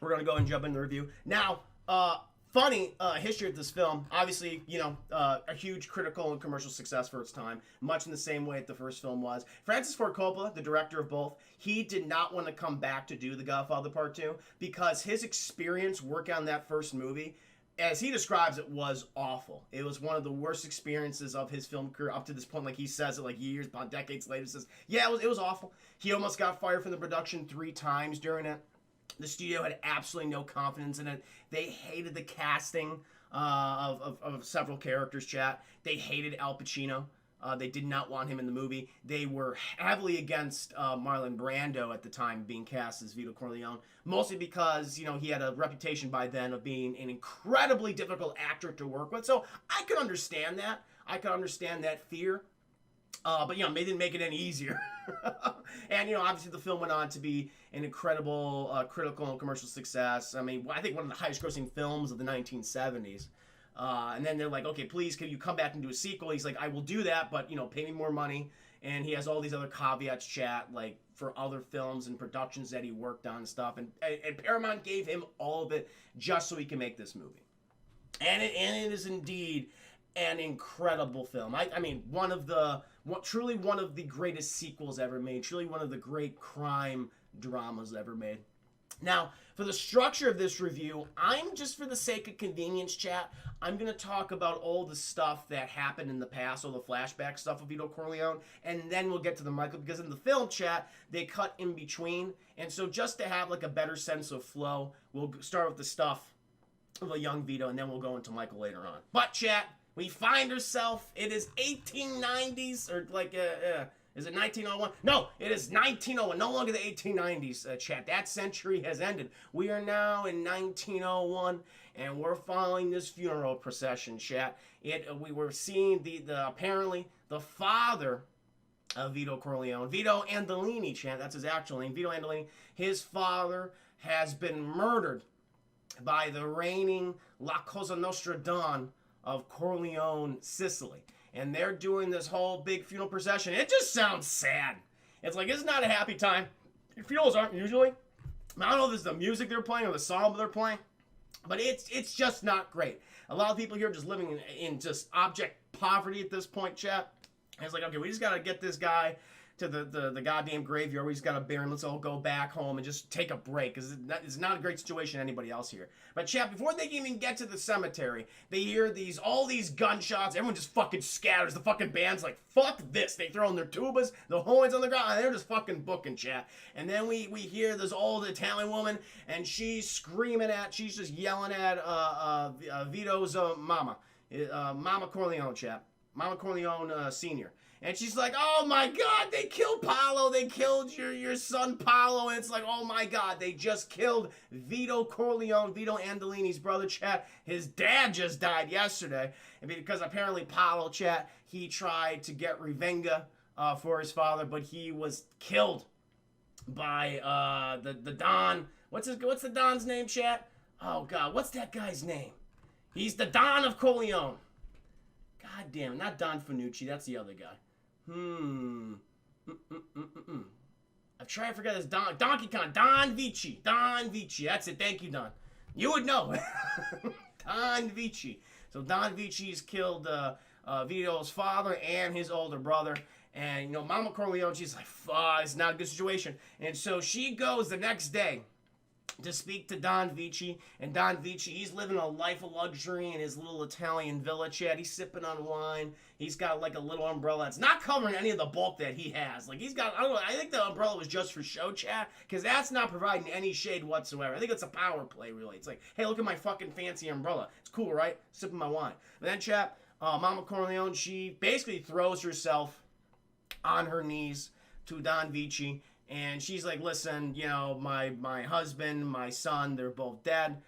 we're going to go and jump into the review. Now, funny history of this film. Obviously, a huge critical and commercial success for its time, much in the same way that the first film was. Francis Ford Coppola, the director of both, he did not want to come back to do The Godfather Part 2 because his experience working on that first movie, as he describes it, was awful. It was one of the worst experiences of his film career up to this point. Like he says it, like years, about decades later, says, yeah, it was awful. He almost got fired from the production 3 times during it. The studio had absolutely no confidence in it. They hated the casting of several characters, chat. They hated Al Pacino. They did not want him in the movie. They were heavily against Marlon Brando at the time being cast as Vito Corleone, mostly because, he had a reputation by then of being an incredibly difficult actor to work with. So I could understand that. I could understand that fear. But, they didn't make it any easier. And, obviously the film went on to be an incredible critical and commercial success. I mean, I think one of the highest grossing films of the 1970s. And then they're like, okay, please, can you come back and do a sequel? He's like, I will do that, but, pay me more money. And he has all these other caveats, chat, like for other films and productions that he worked on and stuff. And Paramount gave him all of it just so he can make this movie. And it is indeed an incredible film. I mean, truly one of the greatest sequels ever made. Truly one of the great crime dramas ever made. Now, for the structure of this review, I'm just for the sake of convenience, chat, I'm going to talk about all the stuff that happened in the past, all the flashback stuff of Vito Corleone, and then we'll get to the Michael, because in the film, chat, they cut in between, and so just to have like a better sense of flow, we'll start with the stuff of a young Vito, and then we'll go into Michael later on. But, chat, we find ourselves, it is 1890s, or like, is it 1901? No, it is 1901. No longer the 1890s, chat. That century has ended. We are now in 1901, and we're following this funeral procession, chat. We were seeing apparently the father of Vito Corleone, Vito Andolini, chat. That's his actual name, Vito Andolini. His father has been murdered by the reigning La Cosa Nostra Don of Corleone, Sicily. And they're doing this whole big funeral procession. It just sounds sad. It's like, it's not a happy time. Funerals aren't usually. I don't know if it's the music they're playing or the song they're playing, but it's just not great. A lot of people here are just living in just abject poverty at this point, chat. And it's like, okay, we just got to get this guy to the goddamn graveyard. We just got to bury him. Let's all go back home and just take a break, because it's not a great situation anybody else here. But, chat, before they can even get to the cemetery, they hear all these gunshots. Everyone just fucking scatters. The fucking band's like, fuck this. They throw in their tubas, the horns on the ground, and they're just fucking booking, chat. And then we hear this old Italian woman, and she's she's just yelling at Vito's mama. Mama Corleone, chat. Mama Corleone Sr. And she's like, oh my God, they killed Paolo. They killed your son Paolo. And it's like, oh my God, they just killed Vito Corleone, Vito Andolini's brother, chat. His dad just died yesterday. And because apparently Paolo, chat, he tried to get revenge for his father, but he was killed by the Don. What's the Don's name, chat? Oh God, what's that guy's name? He's the Don of Corleone. God damn it, not Don Fanucci, that's the other guy. I'm trying to forget this Donkey Kong. Don Vici. Don Vici. That's it. Thank you, Don. You would know. Don Vici. So Don Vici's killed Vito's father and his older brother. And, Mama Corleone, she's like, fuck, it's not a good situation. And so she goes the next day to speak to Don Vici, and Don Vici, he's living a life of luxury in his little Italian villa, chat. He's sipping on wine. He's got like a little umbrella. It's not covering any of the bulk that he has. Like, he's got, I don't know, I think the umbrella was just for show, chat, because that's not providing any shade whatsoever. I think it's a power play, really. It's like, hey, look at my fucking fancy umbrella. It's cool, right? Sipping my wine. But then, chat, Mama Corleone, she basically throws herself on her knees to Don Vici. And she's like, listen, my husband, my son, they're both dead.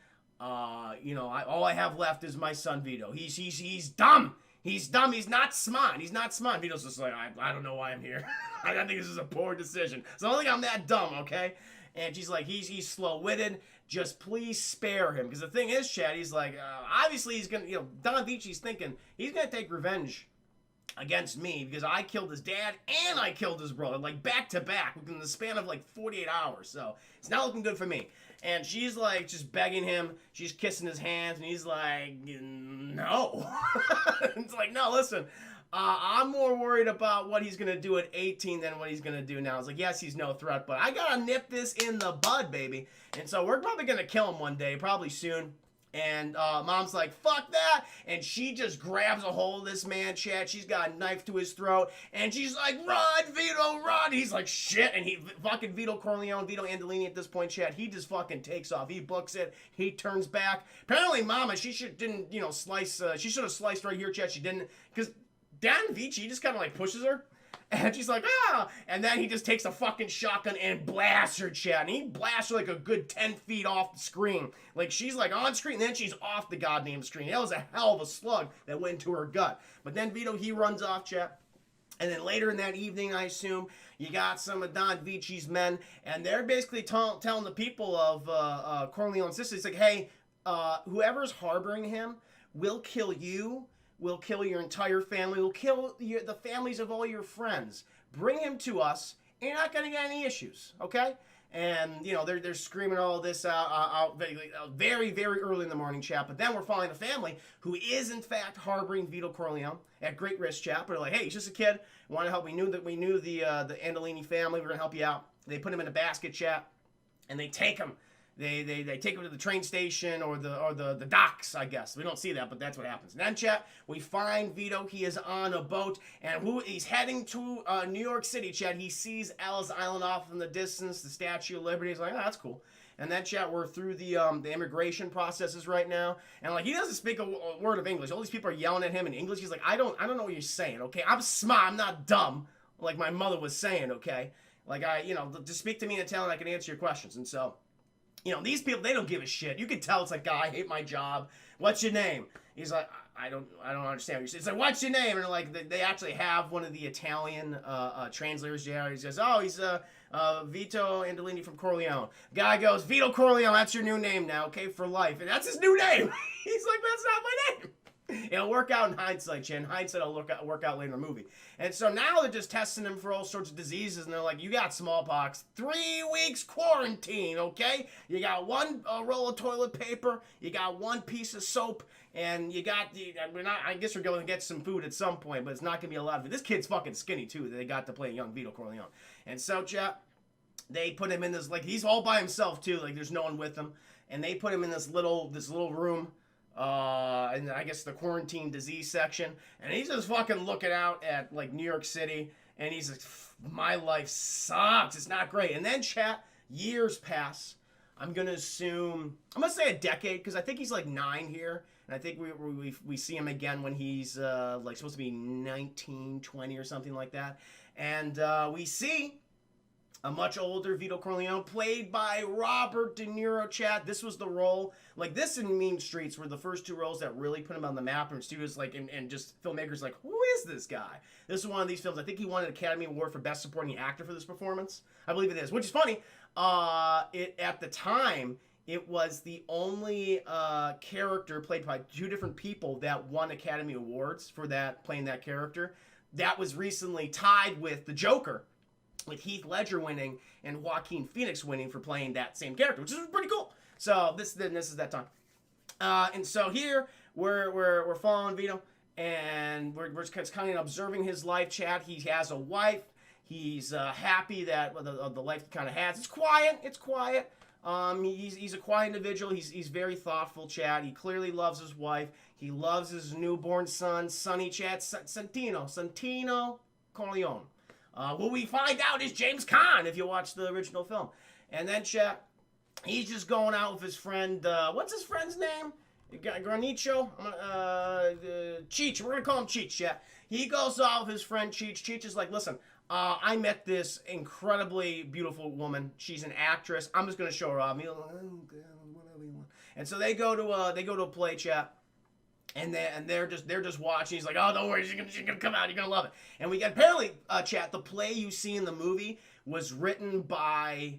All I have left is my son, Vito. He's dumb. He's dumb. He's not smart. He's not smart. Vito's just like, I don't know why I'm here. I think this is a poor decision. So I don't think I'm that dumb, okay? And she's like, he's slow-witted. Just please spare him. Because the thing is, Chad, he's like, obviously he's going to, Don Vici's thinking he's going to take revenge against me because I killed his dad and I killed his brother, like back to back within the span of like 48 hours. So it's not looking good for me. And she's like just begging him. She's kissing his hands, and he's like, no. It's like, no, listen. I'm more worried about what he's going to do at 18 than what he's going to do now. It's like, yes, he's no threat, but I got to nip this in the bud, baby. And so we're probably going to kill him one day, probably soon. And mom's like, fuck that. And she just grabs a hold of this man, Chad. She's got a knife to his throat. And she's like, run, Vito, run. He's like, shit. And he fucking Vito Corleone, Vito Andolini at this point, Chad, he just fucking takes off. He books it. He turns back. Apparently, mama, she didn't, slice. She should have sliced right here, Chad. She didn't. Because Dan Vici just kind of like pushes her. And she's like, ah! And then he just takes a fucking shotgun and blasts her, Chad. And he blasts her like a good 10 feet off the screen. Like, she's like on screen, and then she's off the goddamn screen. That was a hell of a slug that went into her gut. But then Vito, he runs off, Chad. And then later in that evening, I assume, you got some of Don Vici's men, and they're basically telling the people of Corleone's sisters, like, hey, whoever's harboring him will kill you. We'll kill your entire family. We'll kill the families of all your friends. Bring him to us, and you're not going to get any issues, okay? And, they're screaming all this out very, very early in the morning, chat. But then we're following a family who is, in fact, harboring Vito Corleone at great risk, chat. But they're like, hey, he's just a kid. We want to help. We knew the Andolini family. We're going to help you out. They put him in a basket, chat, and they take him. They take him to the train station or the docks, I guess. We don't see that, but that's what happens. And then, chat, we find Vito. He is on a boat, and he's heading to New York City, chat. He sees Ellis Island off in the distance, the Statue of Liberty. He's like, oh, that's cool. And then, chat, we're through the immigration processes right now, and like he doesn't speak a word of English. All these people are yelling at him in English. He's like, I don't know what you're saying. Okay, I'm smart. I'm not dumb, like my mother was saying. Okay, like just speak to me in Italian. I can answer your questions. And so. These people, they don't give a shit. You can tell it's like, God, I hate my job. What's your name? He's like, I don't understand what you're saying. It's like, what's your name? And like, they actually have one of the Italian translators there. He says, oh, he's Vito Andolini from Corleone. Guy goes, Vito Corleone, that's your new name now, okay, for life. And that's his new name. He's like, that's not my name. It'll work out in hindsight, Chin. Hindsight will work out later in the movie. And so now they're just testing him for all sorts of diseases, and they're like, you got smallpox. 3 weeks quarantine, okay? You got one roll of toilet paper, you got one piece of soap, and you got I guess we're going to get some food at some point, but it's not going to be a lot of it. This kid's fucking skinny, too. They got to play young Vito Corleone. And so, chat, they put him in this, like, he's all by himself, too. Like, there's no one with him. And they put him in this little room. And I guess the quarantine disease section, and he's just fucking looking out at like New York City, and he's like, my life sucks, it's not great. And then, chat, years pass. I'm gonna say a decade, because I think he's like 9 here, and I think we see him again when he's like supposed to be 19, 20 or something like that. And we see a much older Vito Corleone, played by Robert De Niro, chat. This was the role. Like, this and Mean Streets were the first 2 roles that really put him on the map, and studios, like, and just filmmakers, like, who is this guy? This is one of these films. I think he won an Academy Award for Best Supporting Actor for this performance. I believe it is, which is funny. At the time, it was the only character played by 2 different people that won Academy Awards for playing that character. That was recently tied with the Joker, with Heath Ledger winning and Joaquin Phoenix winning for playing that same character, which is pretty cool. So this is that time. And so here we're following Vito, and we're just kind of observing his life, chat. He has a wife. He's happy that the life he kind of has. It's quiet. He's a quiet individual. He's very thoughtful, chat. He clearly loves his wife. He loves his newborn son, Sonny, chat. Santino Corleone. Who we find out is James Caan if you watch the original film. And then, chat, he's just going out with his friend, what's his friend's name? Granicho? Cheech. We're going to call him Cheech, chat. He goes out with his friend Cheech. Cheech is like, listen, I met this incredibly beautiful woman. She's an actress. I'm just going to show her off. And so they go to a play, chat. And they're just watching. He's like, oh, don't worry, she's gonna come out. You're gonna love it. And we get apparently, chat, the play you see in the movie was written by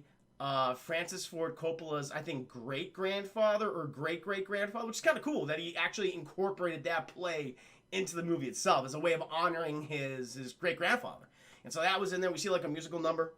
Francis Ford Coppola's, I think, great grandfather or great grandfather, which is kind of cool that he actually incorporated that play into the movie itself as a way of honoring his great grandfather. And so that was in there. We see like a musical number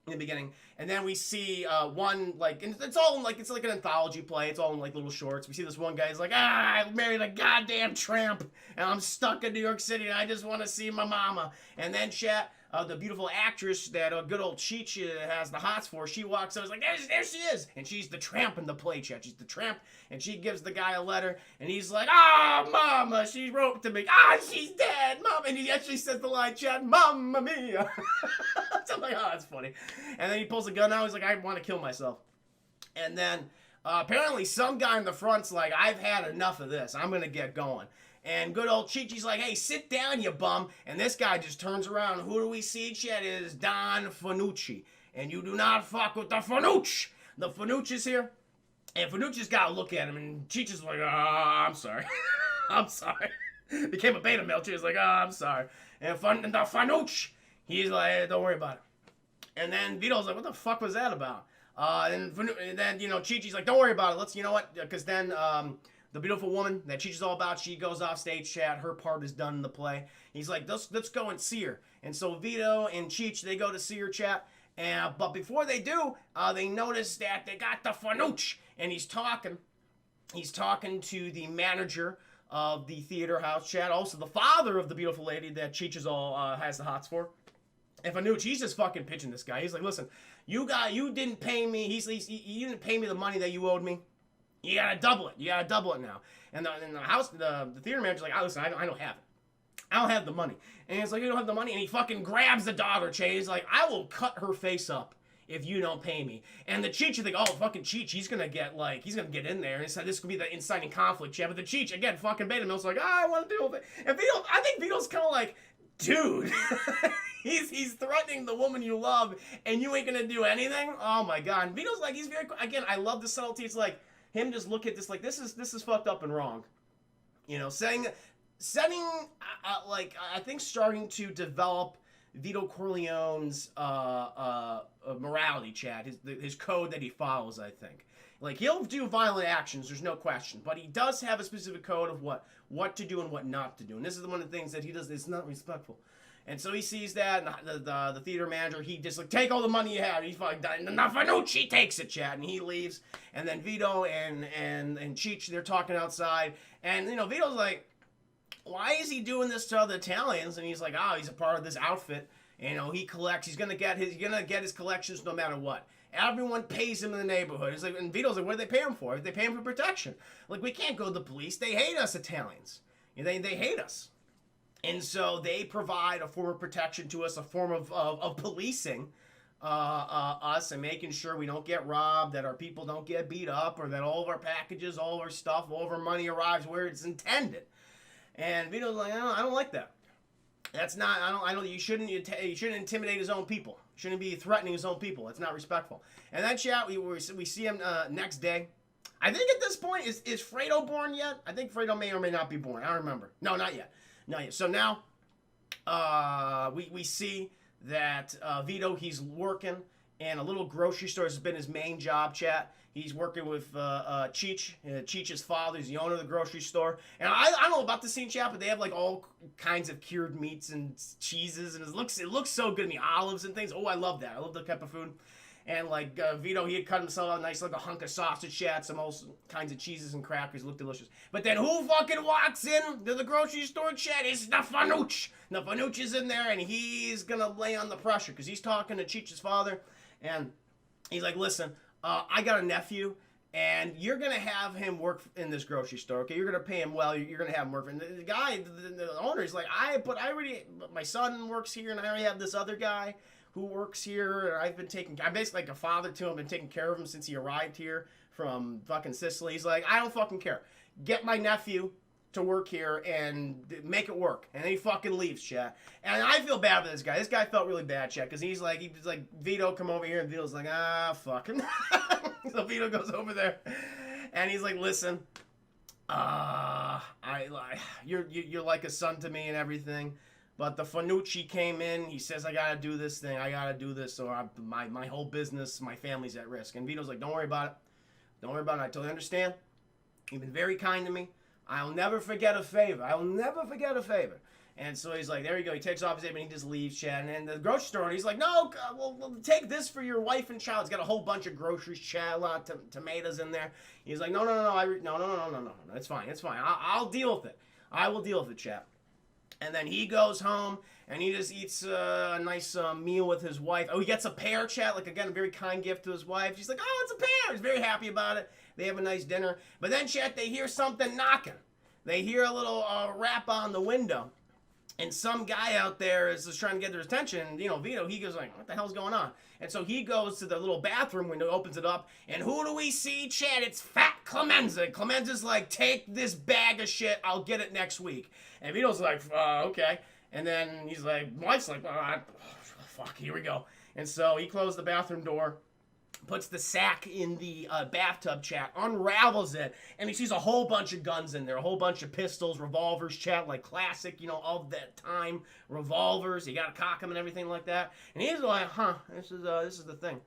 in the beginning, and then we see one like, and it's all like, it's like an anthology play. It's all in like little shorts. We see this one guy. He's like, I married a goddamn tramp, and I'm stuck in New York City, and I just want to see my mama. And then chat. The beautiful actress that good old Cheech has the hots for, she walks out, like, there she is, and she's the tramp in the play, chat. She's the tramp, and she gives the guy a letter, and he's like, mama, she wrote to me, she's dead, mama, and he actually says the line, chat, mamma mia. So I'm like, that's funny. And then he pulls a gun out, he's like, I want to kill myself. And then apparently some guy in the front's like, I've had enough of this, I'm gonna get going. And good old Cheech-Cheech's like, hey, sit down, you bum. And this guy just turns around. Who do we see, Chet? Is Don Fanucci. And you do not fuck with the Fanucci. The Fanucci is here. And Fanucci's got to look at him. And Cheech is like, I'm sorry. I'm sorry. Became a beta male. He's like, I'm sorry. And the Fanucci, he's like, hey, don't worry about it. And then Vito's like, what the fuck was that about? And then, Cheech-Cheech's like, don't worry about it. Let's, you know what? Because then... the beautiful woman that Cheech is all about, she goes off stage, chat. Her part is done in the play. He's like, let's go and see her. And so Vito and Cheech, they go to see her, chat. But before they do, they notice that they got the Fanucci. And he's talking to the manager of the theater house, chat. Also the father of the beautiful lady that Cheech is all has the hots for. And Fanucci, he's just fucking pitching this guy. He's like, listen, you didn't pay me. You didn't pay me the money that you owed me. You gotta double it. You gotta double it now. And the theater manager's like, listen, I don't have it. I don't have the money. And he's like, you don't have the money? And he fucking grabs the daughter, Che. He's like, I will cut her face up if you don't pay me. And the Cheech, you think, fucking Cheech, he's gonna get in there. And so this could be the inciting conflict, yeah. But the Cheech, again, fucking beta mill's like, I want to deal with it. And Vito, I think Vito's kind of like, dude, he's threatening the woman you love, and you ain't gonna do anything? Oh my God. And Vito's like, he's very, again, I love the subtlety. It's like, him just look at this like, this is fucked up and wrong. Setting like, I think starting to develop Vito Corleone's morality, chat, his code that he follows, I think. Like, he'll do violent actions, there's no question, but he does have a specific code of what to do and what not to do. And this is one of the things that he does that's not respectful. And so he sees that, and the theater manager, he just like, take all the money you have. He's fucking done. And Fanucci takes it, chat, and he leaves. And then Vito and Cheech, they're talking outside. And, Vito's like, why is he doing this to other Italians? And he's like, he's a part of this outfit. He collects. He's gonna get his collections no matter what. Everyone pays him in the neighborhood. He's like, and Vito's like, what do they pay him for? They pay him for protection. Like, we can't go to the police. They hate us Italians. They hate us. And so they provide a form of protection to us, a form of policing us and making sure we don't get robbed, that our people don't get beat up, or that all of our packages, all of our stuff, all of our money arrives where it's intended. And Vito's like, I don't like that. That's not. I don't. You shouldn't intimidate his own people. You shouldn't be threatening his own people. It's not respectful. And that chat, we see him next day. I think at this point, is Fredo born yet? I think Fredo may or may not be born. I don't remember. No, not yet. Not yet. So now, we see that Vito, he's working in a little grocery store. This has been his main job, chat. He's working with Cheech. Cheech's father is the owner of the grocery store. And I don't know about the scene, chat, but they have like all kinds of cured meats and cheeses, and it looks so good. And the olives and things. Oh, I love that. I love that type of food. And like Vito, he had cut himself out a nice like a hunk of sausage, chat, some all kinds of cheeses and crackers. Look delicious. But then who fucking walks in to the grocery store, chat? It's the Fanucci. The Fanucci's in there, and he's gonna lay on the pressure because he's talking to Cheech's father, and he's like, "Listen, I got a nephew, and you're gonna have him work in this grocery store. Okay, you're gonna pay him well. You're gonna have him work." And the guy, the owner, is like, my son works here, and I already have this other guy who works here. I'm basically like a father to him, been taking care of him since he arrived here from fucking Sicily. He's like, I don't fucking care. Get my nephew to work here and make it work. And then he fucking leaves, chat. And I feel bad for this guy. This guy felt really bad, chat, because he's like, Vito, come over here. And Vito's like, fuck. So Vito goes over there, and he's like, listen, you're like a son to me and everything. But the Fanucci came in. He says, I got to do this thing. I got to do this. So my whole business, my family's at risk. And Vito's like, don't worry about it. Don't worry about it. I totally understand. You've been very kind to me. I'll never forget a favor. I'll never forget a favor. And so he's like, there you go. He takes off his apron and he just leaves, Chad. And then the grocery store, and he's like, no, we'll take this for your wife and child. He's got a whole bunch of groceries, Chad, a lot of tomatoes in there. He's like, no, it's fine. I'll deal with it. I will deal with it, Chad. And then he goes home and he just eats a nice meal with his wife. Oh, he gets a pear, Chad, like, again, a very kind gift to his wife. She's like, oh, it's a pear. He's very happy about it. They have a nice dinner. But then, Chad, they hear something knocking. They hear a little rap on the window. And some guy out there is just trying to get their attention. And, Vito, he goes like, what the hell's going on? And so he goes to the little bathroom window, opens it up, and who do we see, Chad? It's Fat Clemenza. Clemenza's like, take this bag of shit. I'll get it next week. And Vito's like, okay. And then he's like, wife's like, fuck, here we go. And so he closed the bathroom door, puts the sack in the bathtub, chat, unravels it, and he sees a whole bunch of guns in there, a whole bunch of pistols, revolvers, chat, like classic, of that time revolvers. You gotta cock them and everything like that. And he's like, this is the thing.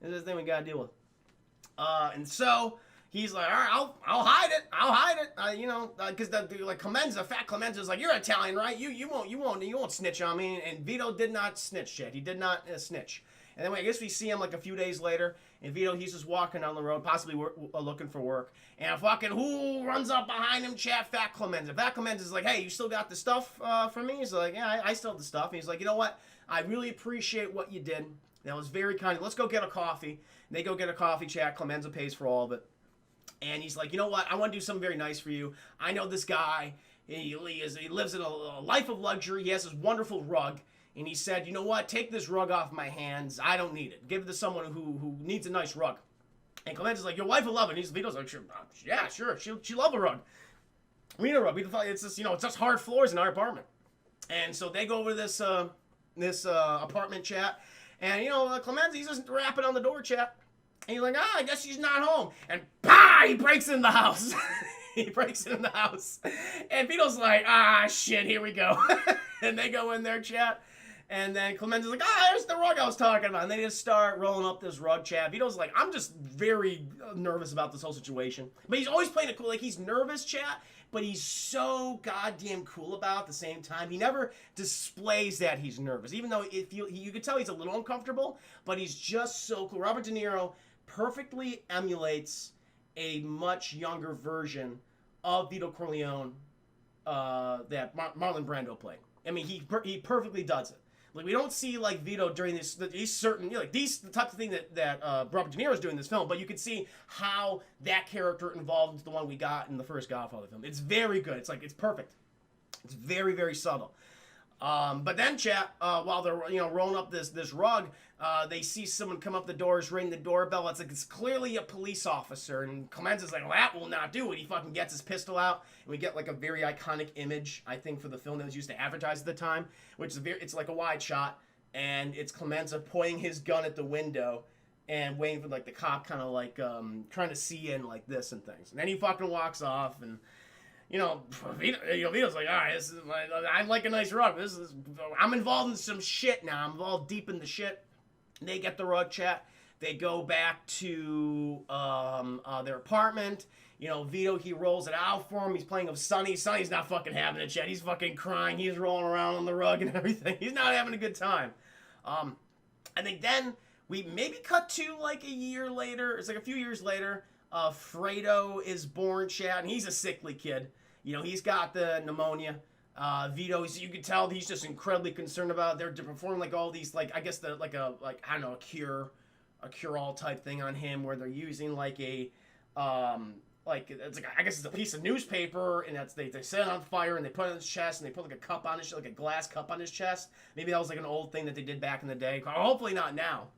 This is the thing we gotta deal with. And so he's like, all right, I'll hide it. Because like Clemenza, Fat Clemenza is like, you're Italian, right? You won't snitch on me. And Vito did not snitch, chat. He did not snitch. And then I guess we see him like a few days later, and Vito, he's just walking down the road, possibly looking for work. And fucking who runs up behind him, chat? Fat Clemenza. Fat Clemenza's like, hey, you still got the stuff for me? He's like, yeah, I still have the stuff. And he's like, you know what? I really appreciate what you did. That was very kind. Let's go get a coffee. And they go get a coffee, chat. Clemenza pays for all of it. And he's like, you know what? I want to do something very nice for you. I know this guy. He lives in a life of luxury. He has this wonderful rug. And he said, you know what? Take this rug off my hands. I don't need it. Give it to someone who needs a nice rug. And Clemenza's like, your wife will love it. And Vito's like, sure, yeah, sure. She'll love a rug. We need a rug. It's just, it's just hard floors in our apartment. And so they go over to this apartment, chat. And, Clemenza, he's just rapping on the door, chat. And he's like, I guess she's not home. And, he breaks in the house. He breaks in the house. And Vito's like, shit, here we go. And they go in there, chat. And then Clemenza's like, there's the rug I was talking about. And they just start rolling up this rug, chat. Vito's like, I'm just very nervous about this whole situation. But he's always playing it cool. Like, he's nervous, chat, but he's so goddamn cool about it at the same time. He never displays that he's nervous. Even though you could tell he's a little uncomfortable, but he's just so cool. Robert De Niro perfectly emulates a much younger version of Vito Corleone that Marlon Brando played. I mean, he perfectly does it. Like, we don't see, like, Vito during these certain, these the types of thing that Robert De Niro is doing in this film, but you can see how that character evolved into the one we got in the first Godfather film. It's very good. It's perfect. It's very, very subtle. But then, chat, while they're, rolling up this rug, they see someone come up the doors, ring the doorbell. It's clearly a police officer, and Clemenza's like, well, that will not do it. He fucking gets his pistol out, and we get like a very iconic image, I think, for the film that was used to advertise at the time, which is it's like a wide shot, and it's Clemenza pointing his gun at the window and waiting for like the cop kind of like trying to see in like this and things. And then he fucking walks off, and Vito's like, all right, I like a nice rug. I'm involved in some shit now. I'm involved deep in the shit. They get the rug, chat. They go back to their apartment. Vito, he rolls it out for him. He's playing with Sonny. Sonny's not fucking having it, chat. He's fucking crying. He's rolling around on the rug and everything. He's not having a good time. I think then we maybe cut to like a year later. It's like a few years later. Fredo is born, chat, and he's a sickly kid. He's got the pneumonia. Vito, you can tell he's just incredibly concerned about it. They're performing like all these, like, I guess I don't know, a cure-all type thing on him, where they're using like a, it's like, I guess it's a piece of newspaper, and they set it on fire, and they put it in his chest, and they put like a cup on his, like a glass cup on his chest. Maybe that was like an old thing that they did back in the day. Hopefully not now.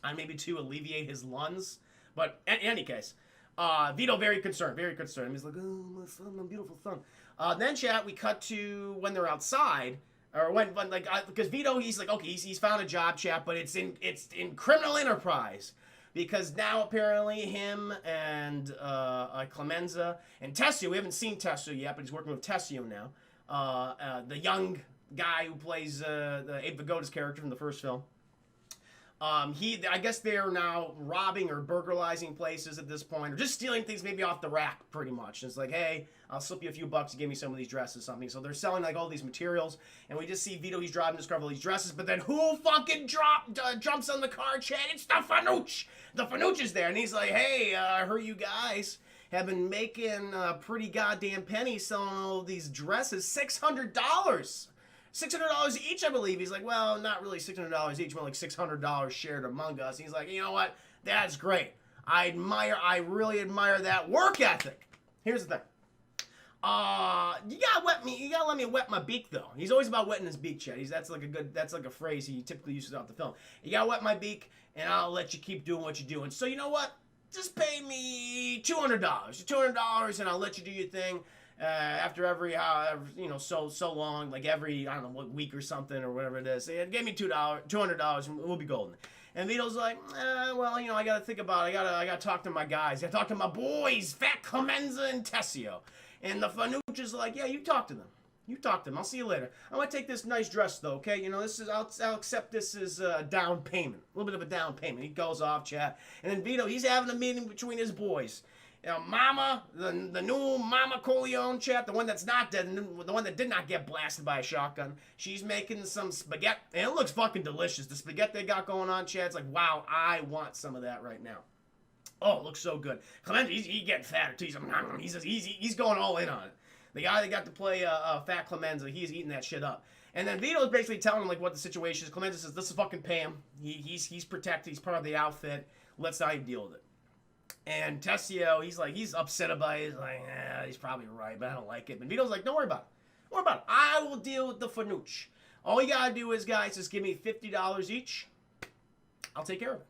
And maybe to alleviate his lungs. But in any case, Vito very concerned. He's like, oh, my son, my beautiful son. Then, chat, we cut to when they're outside, or when because Vito, he's like, okay, he's found a job, chat, but it's in criminal enterprise, because now apparently him and Clemenza and Tessio, we haven't seen Tessio yet, but he's working with Tessio now, the young guy who plays the Abe Vigoda's character from the first film. I guess they're now robbing or burglarizing places at this point, or just stealing things maybe off the rack, pretty much. It's like, hey, I'll slip you a few bucks to give me some of these dresses, something. So they're selling like all these materials, and we just see Vito. He's driving to discover all these dresses, but then who fucking jumps on the car, Chad? It's the Fanucci. The Fanucci is there, and he's like, hey, I heard you guys have been making pretty goddamn pennies selling all these dresses, $600. $600 each, I believe. He's like, well, not really $600 each, more like $600 shared among us. He's like, you know what? That's great. I really admire that work ethic. Here's the thing. You gotta let me wet my beak though. He's always about wetting his beak, Chad. That's like a phrase he typically uses throughout the film. You gotta wet my beak, and I'll let you keep doing what you're doing. So you know what? Just pay me $200. $200, and I'll let you do your thing. After every, so long, like every, I don't know, what week or something or whatever it is. It gave me $200, and we'll be golden. And Vito's like, well, I gotta think about it. I gotta talk to my guys. I gotta talk to my boys, Fat Clemenza and Tessio. And the Fanucci's like, yeah, you talk to them. You talk to them. I'll see you later. I'm gonna take this nice dress though, okay? I'll accept this as a down payment. A little bit of a down payment. He goes off, chat. And then Vito, he's having a meeting between his boys. Mama, the new Mama Corleone, chat, the one that's not dead, the one that did not get blasted by a shotgun. She's making some spaghetti, and it looks fucking delicious. The spaghetti they got going on, chat, it's like, wow, I want some of that right now. Oh, it looks so good. Clemente, he's getting fatter too. He's going all in on it. The guy that got to play Fat Clemenza, he's eating that shit up. And then Vito's basically telling him like what the situation is. Clemenza says, "This is fucking pay him. He's protected. He's part of the outfit. Let's not even deal with it." And Tessio, he's upset about it. He's like, he's probably right, but I don't like it. And Vito's like, don't worry about it. Don't worry about it. I will deal with the Fanucci. All you gotta do is, guys, just give me $50 each. I'll take care of it.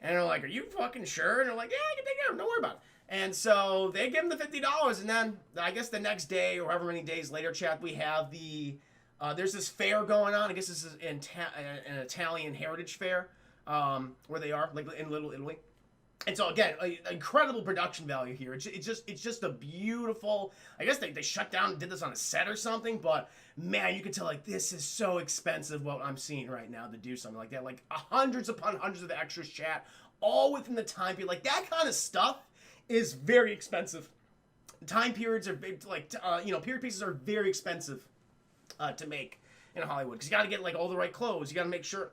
And they're like, are you fucking sure? And they're like, yeah, I can take care of it. Don't worry about it. And so they give him the $50, and then I guess the next day or however many days later, chat, we have there's this fair going on. I guess this is an Italian heritage fair where they are, like in Little Italy. And so again, incredible production value here. It's just a beautiful. I guess they shut down and did this on a set or something, but man, you can tell like this is so expensive what I'm seeing right now to do something like that. Like hundreds upon hundreds of extras, chat, all within the time period. Like that kind of stuff is very expensive. Time periods are period pieces are very expensive to make in Hollywood because you got to get like all the right clothes. You got to make sure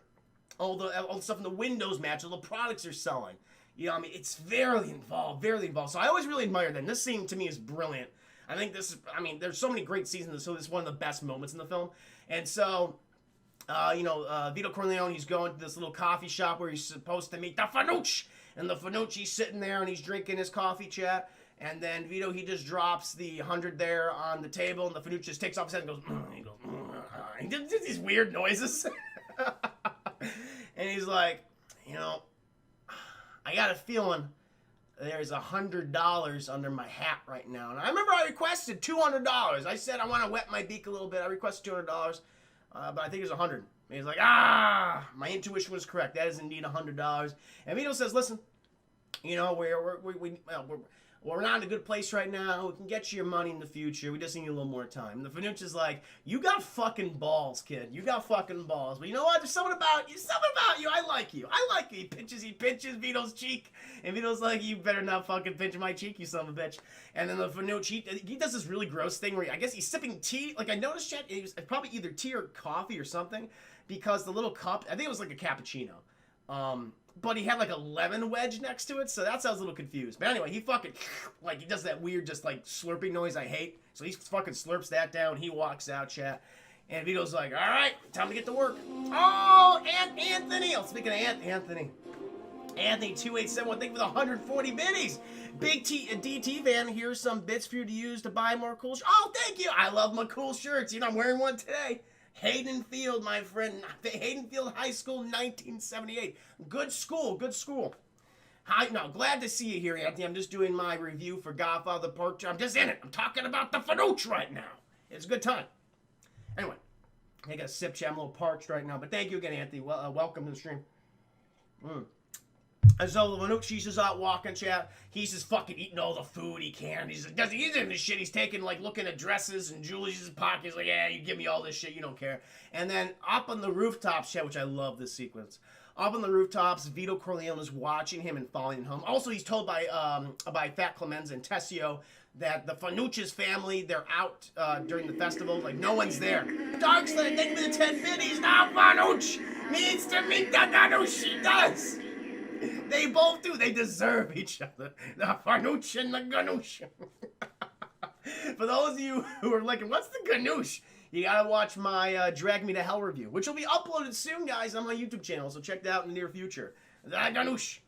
all the stuff in the windows match all the products they're selling. You know, I mean, it's very involved. So I always really admire that. And this scene, to me, is brilliant. I think there's so many great scenes in this, so this is one of the best moments in the film. And so, Vito Corleone, he's going to this little coffee shop where he's supposed to meet the Fanucci. And the Fanucci's sitting there, and he's drinking his coffee, chat. And then Vito, he just drops the 100 there on the table, and the Fanucci just takes off his head and goes, he does these weird noises. And he's like, I got a feeling there's $100 under my hat right now. And I remember I requested $200. I said I want to wet my beak a little bit. I requested $200, but I think it's $100. And he's like, my intuition was correct. That is indeed $100. And Vito says, listen, we're not in a good place right now. We can get you your money in the future. We just need a little more time. And the Fanucci's like, you got fucking balls, kid. You got fucking balls. But you know what? There's something about you. I like you. He pinches Vito's cheek. And Vito's like, you better not fucking pinch my cheek, you son of a bitch. And then the Fanucci, he does this really gross thing where I guess he's sipping tea. Like I noticed, chat, it was probably either tea or coffee or something. Because the little cup, I think it was like a cappuccino. But he had like a lemon wedge next to it, so that's how I was a little confused. But anyway, he fucking, he does that weird just slurping noise I hate. So he fucking slurps that down, he walks out, chat. And Vito's like, all right, time to get to work. Oh, Anthony. Speaking of Anthony. Anthony 2871, thank you for the 140 biddies. Big DT fan, here's some bits for you to use to buy more cool shirts. Oh, thank you. I love my cool shirts. I'm wearing one today. Hayden Field, my friend. Hayden Field High School, 1978. Good school. Hi, no, glad to see you here, Anthony. I'm just doing my review for Godfather Part 2. I'm just in it. I'm talking about the Fanucci right now. It's a good time. Anyway, I got a sip, chat. I'm a little parched right now, but thank you again, Anthony. Welcome to the stream. And so the Fanucci's just out walking, chat. He's just fucking eating all the food he can. He's in this shit. He's taking, looking at dresses and jewelry in his pocket. He's like, yeah, you give me all this shit. You don't care. And then up on the rooftops, chat, which I love this sequence. up on the rooftops, Vito Corleone is watching him and following him home. Also, he's told by Fat Clemenza and Tessio that the Fanucci's family, they're out during the festival. Like, no one's there. Darksland, thank me the 10 biddies. Now Fanucci needs to meet the Ganush. She does. They both do. They deserve each other. The Fanucci and the Ganush. For those of you who are like, what's the Ganush? You gotta watch my Drag Me to Hell review, which will be uploaded soon, guys, on my YouTube channel, so check that out in the near future. The Ganush.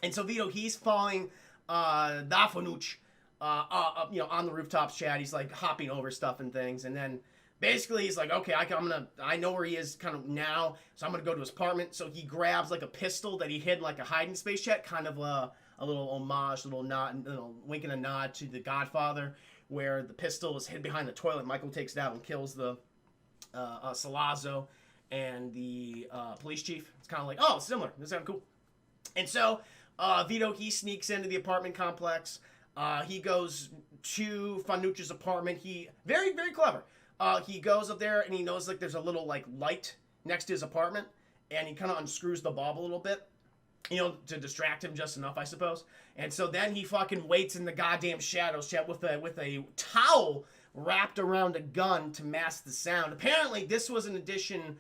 And so Vito, he's following Da Fanucci, on the rooftops, Chad. He's like hopping over stuff and things, and then basically he's like, okay, I know where he is kind of now, so I'm gonna go to his apartment. So he grabs like a pistol that he hid in like a hiding space, Chat, kind of a little homage, a little nod, wink and a nod to the Godfather, where the pistol is hid behind the toilet. Michael takes it out and kills the Salazzo and the police chief. It's kind of like, oh, similar. This is kind of cool. And so Vito, he sneaks into the apartment complex. He goes to Fanucci's apartment. He very, very clever. He goes up there and he knows like there's a little like light next to his apartment, and he kind of unscrews the bulb a little bit, to distract him just enough, I suppose. And so then he fucking waits in the goddamn shadows, Chat, with a towel wrapped around a gun to mask the sound. Apparently, this was an addition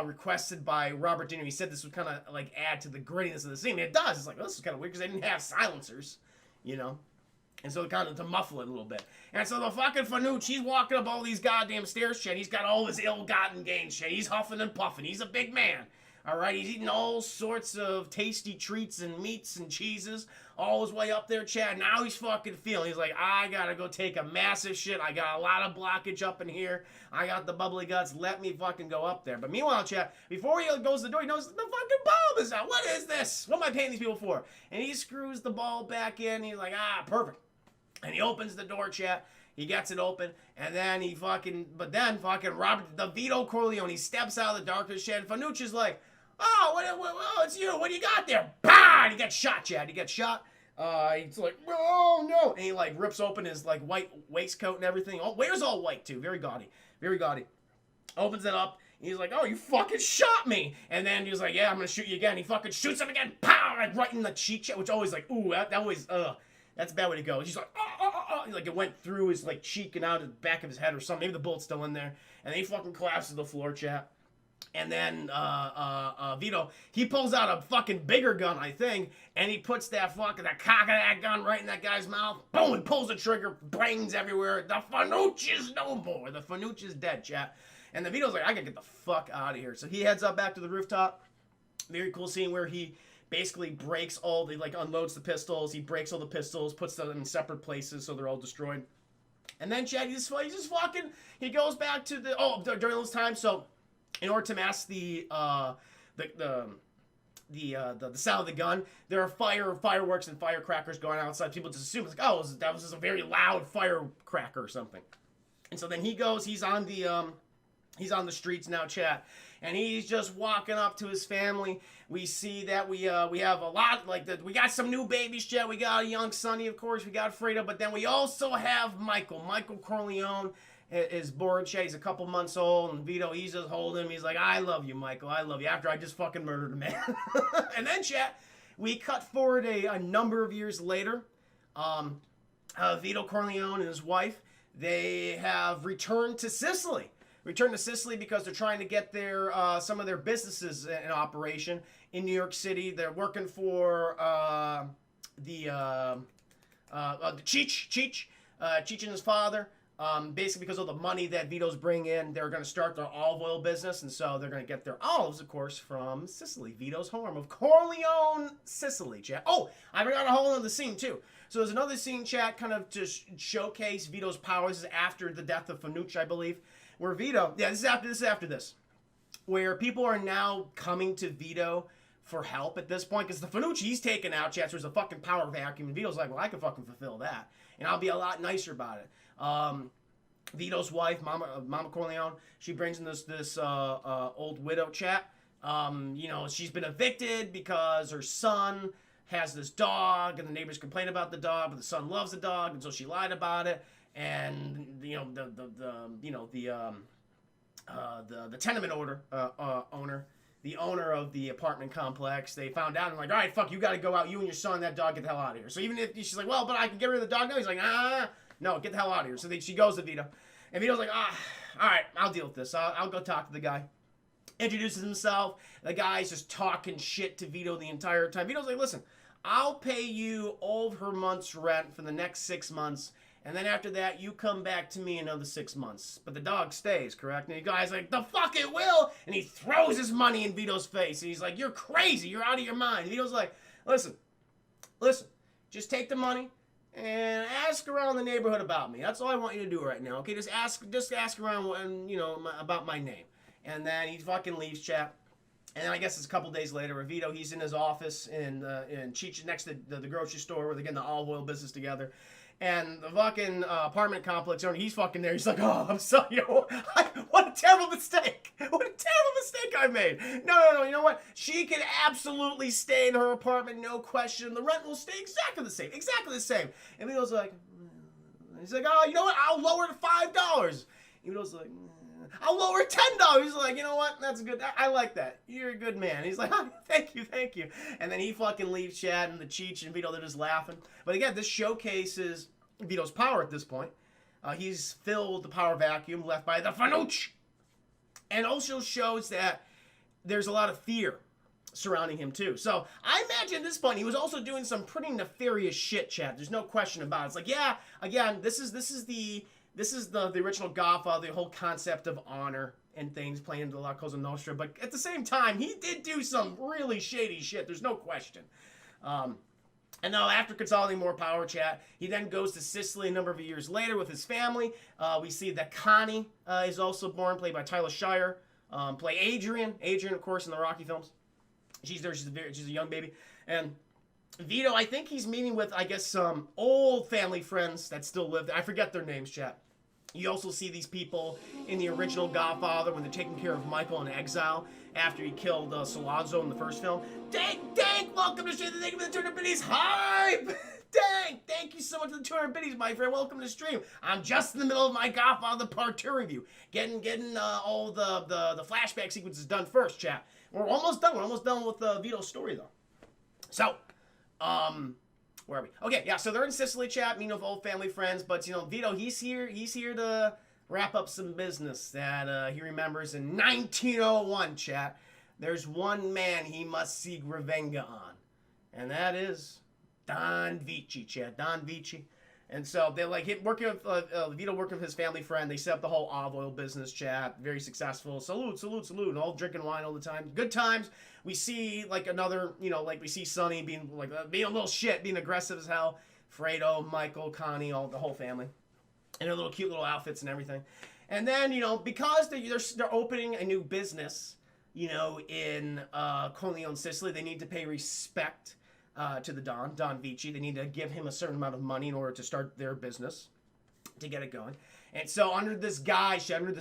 requested by Robert De Niro. He said this would kind of like add to the grittiness of the scene. And it does. It's like, oh, this is kind of weird because they didn't have silencers, And so kind of to muffle it a little bit. And so the fucking Fanucci, he's walking up all these goddamn stairs, Chat. He's got all his ill-gotten gains, Chat. He's huffing and puffing. He's a big man. All right, he's eating all sorts of tasty treats and meats and cheeses all his way up there, Chad. Now he's fucking feeling. He's like, I gotta go take a massive shit. I got a lot of blockage up in here. I got the bubbly guts. Let me fucking go up there. But meanwhile, Chad, before he goes to the door, he knows the fucking bulb is out. What is this? What am I paying these people for? And he screws the bulb back in. He's like, perfect. And he opens the door, Chad. He gets it open, and then Robert, the Vito Corleone, he steps out of the darkness, Chad. Fanucci's like, oh, it's you. What do you got there? Bah! He gets shot, Chad. He gets shot. He's like, oh, no. And he, like, rips open his, like, white waistcoat and everything. Oh, wears all white, too. Very gaudy. Very gaudy. Opens it up. He's like, oh, you fucking shot me. And then he was like, yeah, I'm going to shoot you again. He fucking shoots him again. Pow! Like, right in the cheek, which always, like, ooh, that always, that's a bad way to go. He's like, like, it went through his, like, cheek and out of the back of his head or something. Maybe the bullet's still in there. And then he fucking collapses to the floor, Chat. And then Vito, he pulls out a fucking bigger gun, I think, and he puts that cock of that gun right in that guy's mouth. Boom! He pulls the trigger, brains everywhere. The Fanucci's no more. The Fanucci's dead, Chat. And the Vito's like, I gotta get the fuck out of here. So he heads up back to the rooftop. Very cool scene where he basically breaks all the, like, unloads the pistols. He breaks all the pistols, puts them in separate places so they're all destroyed. And then Chad, he goes back to during those times. So in order to mask the sound of the gun, there are fireworks and firecrackers going outside. People just assume it's like, oh, that was just a very loud firecracker or something. And so then he goes, he's on the streets now, Chat, and he's just walking up to his family. We see that we have a lot, like, we got some new babies, Chat. We got a young Sonny, of course. We got Fredo, but then we also have Michael Corleone is born, Chat. He's a couple months old, and Vito, he's just holding him. He's like, I love you, Michael. I love you. After I just fucking murdered a man. And then, Chat, we cut forward a number of years later. Vito Corleone and his wife, they have returned to Sicily. Because they're trying to get their some of their businesses in operation in New York City. They're working for the Cheech and his father. Basically, because of the money that Vito's bringing in, they're going to start their olive oil business, and so they're going to get their olives, of course, from Sicily, Vito's home of Corleone, Sicily, Chat. Oh, I forgot a whole other scene, too. So there's another scene, Chat, kind of to showcase Vito's powers after the death of Fanucci, I believe, where Vito, this is after this, where people are now coming to Vito for help at this point, because the Fanucci, he's taken out, Chat, so there's a fucking power vacuum, and Vito's like, well, I can fucking fulfill that, and I'll be a lot nicer about it. Vito's wife, Mama Corleone, she brings in this old widow, Chat. She's been evicted because her son has this dog, and the neighbors complain about the dog, but the son loves the dog, and so she lied about it. And the tenement owner the owner of the apartment complex, they found out and like, all right, fuck, you got to go out. You and your son and that dog, get the hell out of here. So even if she's like, well, but I can get rid of the dog now. He's like, no, get the hell out of here. So she goes to Vito. And Vito's like, all right, I'll deal with this. I'll go talk to the guy. Introduces himself. The guy's just talking shit to Vito the entire time. Vito's like, listen, I'll pay you all of her month's rent for the next 6 months. And then after that, you come back to me another 6 months. But the dog stays, correct? And the guy's like, the fuck it will! And he throws his money in Vito's face. And he's like, you're crazy. You're out of your mind. And Vito's like, listen. Just take the money and ask around the neighborhood about me. That's all I want you to do right now, okay? Just ask around, about my name. And then he fucking leaves, chat. And then I guess it's a couple days later where Vito, he's in his office in Cheech next to the grocery store where they're getting the olive oil business together. And the fucking apartment complex owner, he's fucking there. He's like, oh, I'm sorry. What a terrible mistake. What a terrible mistake I made. No. You know what? She can absolutely stay in her apartment, no question. The rent will stay exactly the same. Exactly the same. And Vito's like, he's like, oh, you know what? I'll lower it to $5. And Vito's like, I'll lower it $10. He's like, you know what? That's good. I like that. You're a good man. He's like, oh, thank you. And then he fucking leaves Chad and the Cheech and Vito, they're just laughing. But again, this showcases Vito's power at this point. He's filled the power vacuum left by the Fanucci. And also shows that there's a lot of fear surrounding him too. So I imagine at this point he was also doing some pretty nefarious shit, Chad. There's no question about it. It's like, yeah, again, this is the original Godfather, the whole concept of honor and things playing into La Cosa Nostra. But at the same time, he did do some really shady shit. There's no question. And now after consolidating more power, chat, he then goes to Sicily a number of years later with his family. We see that Connie is also born, played by Tyler Shire. Play Adrian. Adrian, of course, in the Rocky films. She's there. She's a young baby. And Vito, I think he's meeting with, I guess, some old family friends that still live there. I forget their names, chat. You also see these people in the original Godfather when they're taking care of Michael in exile after he killed Sollozzo in the first film. Dank, welcome to stream. Thank you for the 200 biddies. Hype! Dank, thank you so much for the 200 biddies, my friend. Welcome to the stream. I'm just in the middle of my Godfather Part 2 review. Getting all the flashback sequences done first, chat. We're almost done. We're almost done with Vito's story, though. So, where are we? Okay, yeah, so they're in Sicily, chat, meeting with old family friends, but, Vito, he's here to wrap up some business that he remembers in 1901, chat. There's one man he must seek revenge on, and that is Don Vici, chat. Don Vici. And so they working with Vito working with his family friend. They set up the whole olive oil business, chat. Very successful. Salute, and all drinking wine all the time. Good times. We see we see Sonny being a little shit, being aggressive as hell. Fredo, Michael, Connie, the whole family, and their little cute little outfits and everything. And then because they're opening a new business, in Corleone, Sicily, they need to pay respect to the Don Vici. They need to give him a certain amount of money in order to start their business, to get it going. And so under this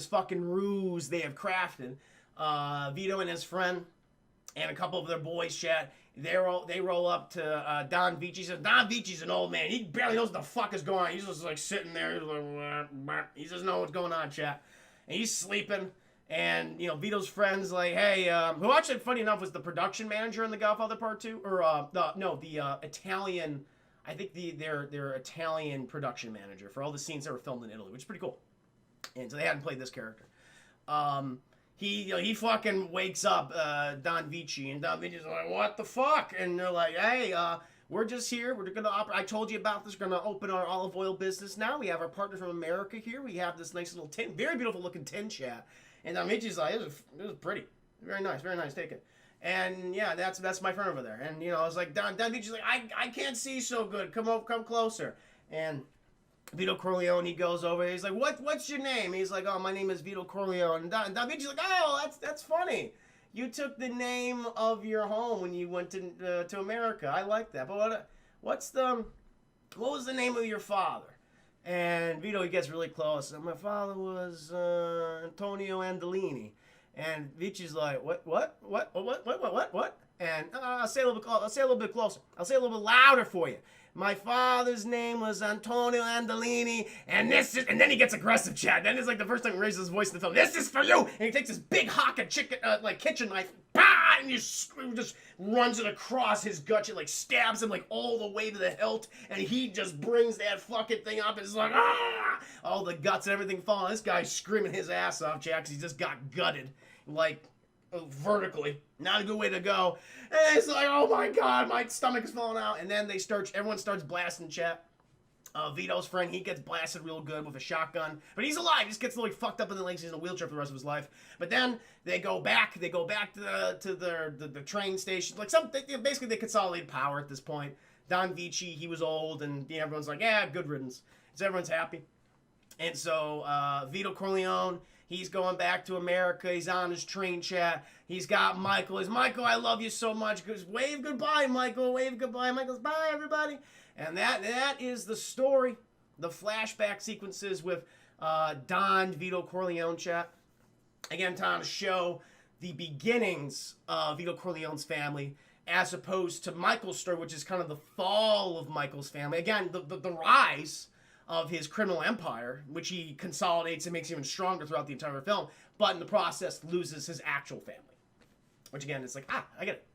fucking ruse they have crafted, Vito and his friend and a couple of their boys, chat, they roll up to Don Vici. Don Vici's an old man. He barely knows what the fuck is going on. He's just sitting there. He doesn't know what's going on, chat. And he's sleeping. And, Vito's friend's like, hey, who actually, funny enough, was the production manager in The Godfather Part 2? Or, the Italian, I think their Italian production manager for all the scenes that were filmed in Italy, which is pretty cool. And so they hadn't played this character. He fucking wakes up, Don Vici, and Don Vici's like, what the fuck? And they're like, hey, we're just here. We're going to I told you about this. We're going to open our olive oil business now. We have our partner from America here. We have this nice little tin, very beautiful looking tin, chat. And Don Vici's like, it was pretty. Very nice, take it. And yeah, that's my friend over there. And I was like, Don Vici's like, I can't see so good. Come closer. And Vito Corleone, he goes over. He's like, what's your name? He's like, oh, my name is Vito Corleone. And Don Vici's like, oh, that's funny. You took the name of your home when you went to America. I like that. But what was the name of your father? And Vito, he gets really close. And my father was Antonio Andolini. And Vici's like, what? And I'll say a little bit closer. I'll say a little bit louder for you. My father's name was Antonio Andolini, and then he gets aggressive, Chad. Then it's like the first time he raises his voice in the film. This is for you, and he takes this big hock of chicken, like kitchen knife, bah, and just runs it across his gut. It like stabs him like all the way to the hilt, and he just brings that fucking thing up, and it's like all the guts and everything falling. This guy's screaming his ass off, Jack, 'cause he just got gutted, like vertically. Not a good way to go. And it's like, oh my god, my stomach is falling out. And then everyone starts blasting Chet. Vito's friend, he gets blasted real good with a shotgun, but he's alive. He just gets like fucked up in the legs. He's in a wheelchair for the rest of his life. But then they go back to the train station. Like basically they consolidate power at this point. Don Vici, he was old, and everyone's like, yeah, good riddance. So everyone's happy. And so Vito Corleone, he's going back to America. He's on his train, Chat. He's got Michael. He's Michael, I love you so much. Goes, wave goodbye, Michael. Wave goodbye. Michael's bye, everybody. And that is the story. The flashback sequences with Don Vito Corleone, Chat. Again, trying to show the beginnings of Vito Corleone's family as opposed to Michael's story, which is kind of the fall of Michael's family. Again, the rise of his criminal empire, which he consolidates and makes even stronger throughout the entire film, but in the process loses his actual family. Which again, it's like, I get it.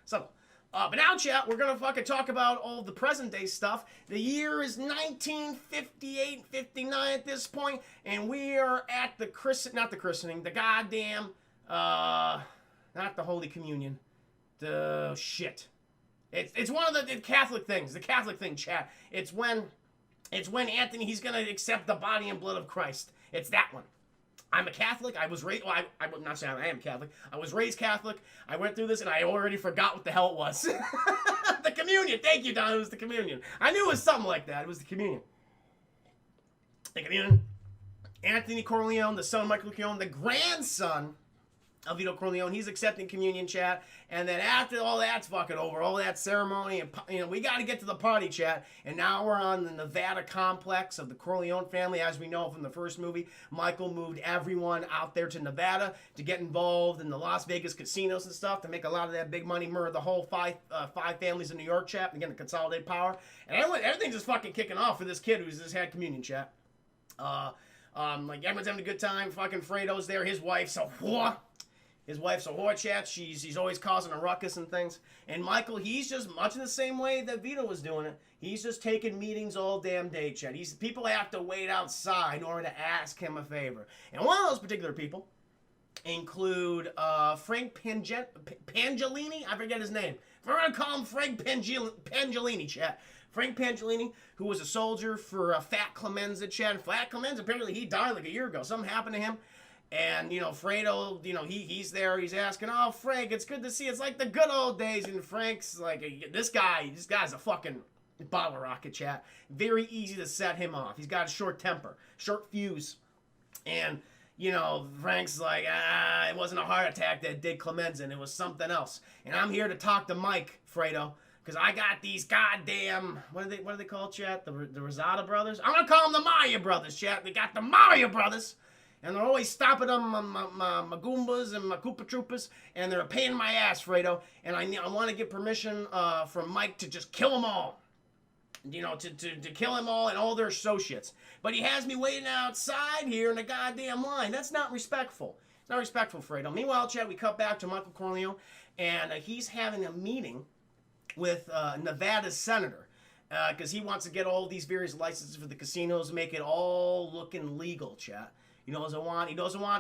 Subtle. But now, chat, we're gonna fucking talk about all the present day stuff. The year is 1958, 59 at this point, and we are at the the goddamn, not the Holy Communion. The shit. It's one of the Catholic things. The Catholic thing, chat. It's when Anthony, he's going to accept the body and blood of Christ. It's that one. I'm a Catholic. I was raised, well, I'm not saying I am Catholic. I was raised Catholic. I went through this and I already forgot what the hell it was. The communion. Thank you, Don. It was the communion. I knew it was something like that. It was the communion. The communion. Anthony Corleone, the son of Michael Corleone, the grandson of Vito Corleone, he's accepting communion, chat. And then after all that's fucking over, all that ceremony, and we got to get to the party, chat. And now we're on the Nevada complex of the Corleone family. As we know from the first movie, Michael moved everyone out there to Nevada to get involved in the Las Vegas casinos and stuff to make a lot of that big money, murder the whole five families in New York, chat, and again to consolidate power. And everything's just fucking kicking off for this kid who's just had communion, chat. Like everyone's having a good time. Fucking Fredo's there. His wife's a whore. His wife's a whore, chat. She's always causing a ruckus and things. And Michael, he's just much in the same way that Vito was doing it. He's just taking meetings all damn day, chat. People have to wait outside in order to ask him a favor. And one of those particular people include Frank Pangellini. I forget his name. We're going to call him Frank Pangellini, chat. Frank Pangellini, who was a soldier for Fat Clemenza, chat. Fat Clemenza, apparently he died like a year ago. Something happened to him. And, Fredo, he's there. He's asking, oh, Frank, it's good to see you. It's like the good old days. And Frank's like, this guy's a fucking bottle rocket, chat. Very easy to set him off. He's got a short temper, short fuse. And, Frank's like, it wasn't a heart attack that did Clemenza, and it was something else. And I'm here to talk to Mike, Fredo, because I got these goddamn, what are they called, chat? The Rosada brothers? I'm going to call them the Maya brothers, chat. They got the Maya brothers. And they're always stopping on my Goombas and my Koopa Troopas, and they're a pain in my ass, Fredo. And I want to get permission from Mike to just kill them all. To kill them all and all their associates. But he has me waiting outside here in the goddamn line. That's not respectful. It's not respectful, Fredo. Meanwhile, Chad, we cut back to Michael Corleone, and he's having a meeting with Nevada's senator. Because he wants to get all these various licenses for the casinos, make it all looking legal, Chad. He doesn't want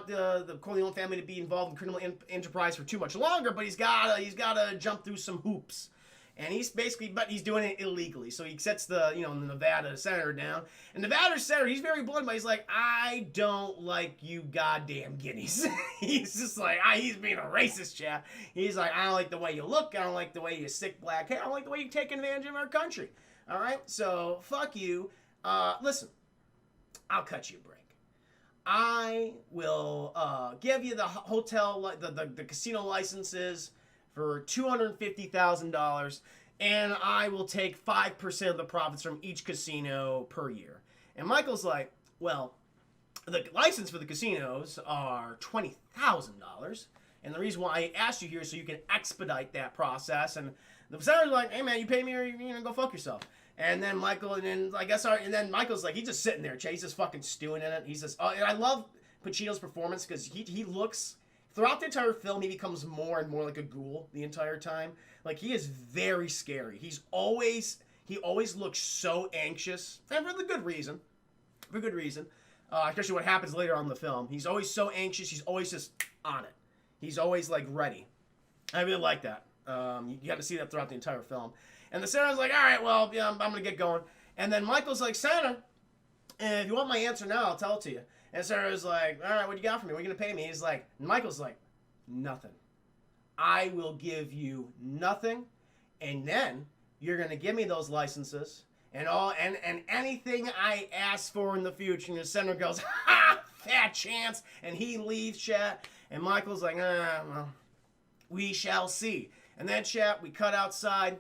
the Corleone family to be involved in criminal enterprise for too much longer, but he's gotta jump through some hoops. And he's doing it illegally. So he sets the Nevada senator down. And Nevada senator, he's very blunt, but he's like, I don't like you goddamn guineas. He's just like, he's being a racist, chap. He's like, I don't like the way you look. I don't like the way you sick black hair. I don't like the way you take advantage of our country. All right? So, fuck you. Listen, I'll cut you a break. I will give you the hotel, the casino licenses for $250,000, and I will take 5% of the profits from each casino per year. And Michael's like, well, the license for the casinos are $20,000, and the reason why I asked you here is so you can expedite that process. And the senator's like, hey man, you pay me or you're gonna go fuck yourself. And then Michael, and then I guess and then Michael's like, he's just sitting there, Chet. He's just fucking stewing in it. He's just, and I love Pacino's performance because he looks, throughout the entire film, he becomes more and more like a ghoul the entire time. Like, he is very scary. He always looks so anxious, and for the good reason. For good reason. Especially what happens later on in the film. He's always so anxious. He's always just on it. He's always, like, ready. I really like that. You got to see that throughout the entire film. And the senator's like, all right, well, yeah, I'm going to get going. And then Michael's like, Senator, if you want my answer now, I'll tell it to you. And the senator's like, all right, what you got for me? What are you going to pay me? He's like, Michael's like, nothing. I will give you nothing. And then you're going to give me those licenses and anything I ask for in the future. And the senator goes, ha, fat chance. And he leaves, chat. And Michael's like, well, we shall see. And then, chat, we cut outside.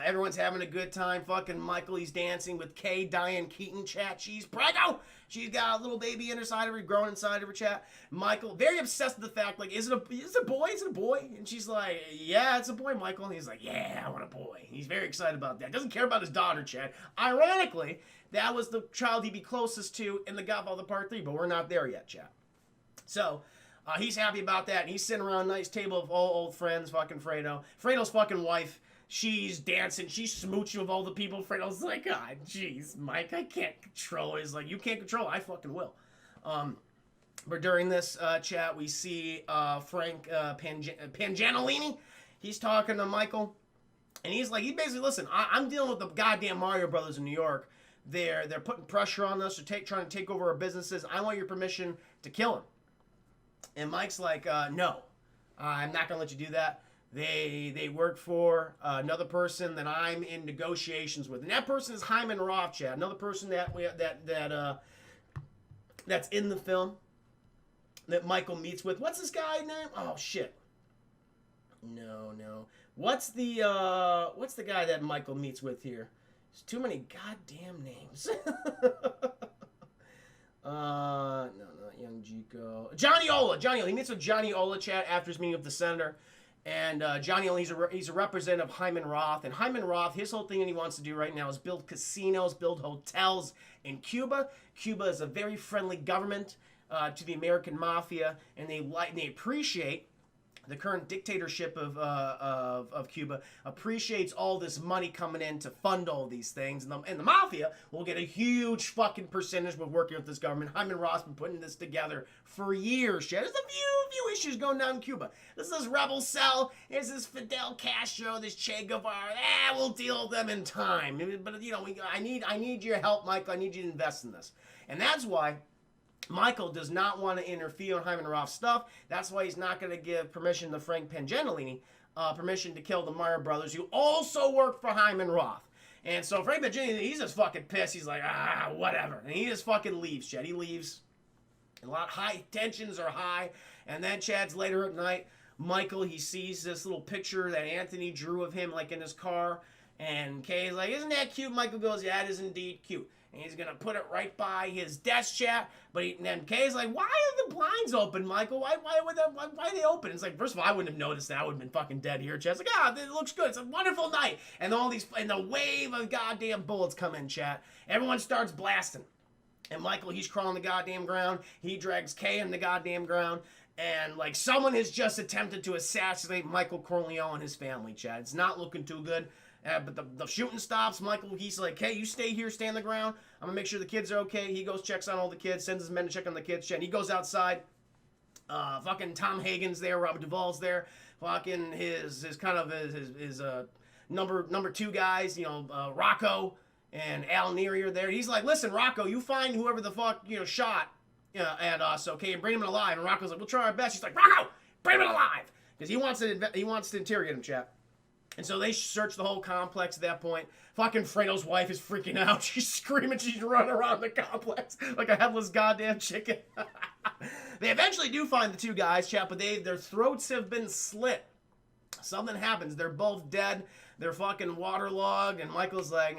Everyone's having a good time. Fucking Michael, he's dancing with Kay, Diane Keaton, chat. She's preggo. She's got a little baby inside of her, growing inside of her, chat. Michael, very obsessed with the fact, like, is it a boy? Is it a boy? And she's like, yeah, it's a boy, Michael. And he's like, yeah, I want a boy. He's very excited about that. Doesn't care about his daughter, chat. Ironically, that was the child he'd be closest to in The Godfather Part 3, but we're not there yet, chat. So, he's happy about that, and he's sitting around a nice table of all old friends, fucking Fredo. Fredo's fucking wife. She's dancing. She's smooching with all the people. Fredo's like, God, jeez, Mike, I can't control it. He's like, you can't control it. I fucking will. But during this chat, we see Frank Pangianolini. He's talking to Michael. And he's like, he basically, listen, I'm dealing with the goddamn Mario Brothers in New York. They're putting pressure on us. They're trying to take over our businesses. I want your permission to kill him. And Mike's like, no, I'm not going to let you do that. They work for another person that I'm in negotiations with, and that person is Hyman Roth, Chad. Another person that's in the film that Michael meets with. What's this guy's name? Oh shit. No. What's the guy that Michael meets with here? There's too many goddamn names. No, not young Chico. Johnny Ola. He meets with Johnny Ola, Chad, after his meeting with the senator. And Johnny Ola, he's a representative of Hyman Roth. And Hyman Roth, his whole thing that he wants to do right now is build casinos, build hotels in Cuba. Cuba is a very friendly government to the American mafia, and they appreciate the current dictatorship of Cuba, appreciates all this money coming in to fund all these things. And the mafia will get a huge fucking percentage with working with this government. Hyman Roth's been putting this together for years. There's a few issues going down in Cuba. This is rebel cell. There's this Fidel Castro, this Che Guevara. We'll deal with them in time. But, I need your help, Michael. I need you to invest in this. And that's why Michael does not want to interfere on Hyman Roth's stuff. That's why he's not going to give permission to Frank Pangianolini, permission to kill the Meyer brothers, who also work for Hyman Roth. And so Frank Pangianolini, he's just fucking pissed. He's like, whatever. And he just fucking leaves, Chad. He leaves. A lot high tensions are high. And then Chad's later at night. Michael, he sees this little picture that Anthony drew of him, like in his car. And Kay's like, isn't that cute? Michael goes, yeah, it is indeed cute. And he's going to put it right by his desk, chat. But then Kay's like, why are the blinds open, Michael? Why are they open? It's like, first of all, I wouldn't have noticed that. I would have been fucking dead here, chat. It's like, it looks good. It's a wonderful night. And the wave of goddamn bullets come in, chat. Everyone starts blasting. And Michael, he's crawling the goddamn ground. He drags Kay in the goddamn ground. And, like, someone has just attempted to assassinate Michael Corleone and his family, chat. It's not looking too good. But the shooting stops. Michael, he's like, hey, you stay here, stay on the ground. I'm going to make sure the kids are okay. He goes, checks on all the kids, sends his men to check on the kids. And he goes outside. Fucking Tom Hagen's there. Robert Duvall's there. Fucking his number two guys, Rocco and Al Neary are there. He's like, listen, Rocco, you find whoever the fuck, shot at us, okay, and bring him alive. And Rocco's like, we'll try our best. He's like, Rocco, bring him alive. Because he wants to interrogate him, chap. And so they search the whole complex at that point. Fucking Fredo's wife is freaking out. She's screaming. She's running around the complex like a headless goddamn chicken. They eventually do find the two guys, chap, but their throats have been slit. Something happens. They're both dead. They're fucking waterlogged. And Michael's like,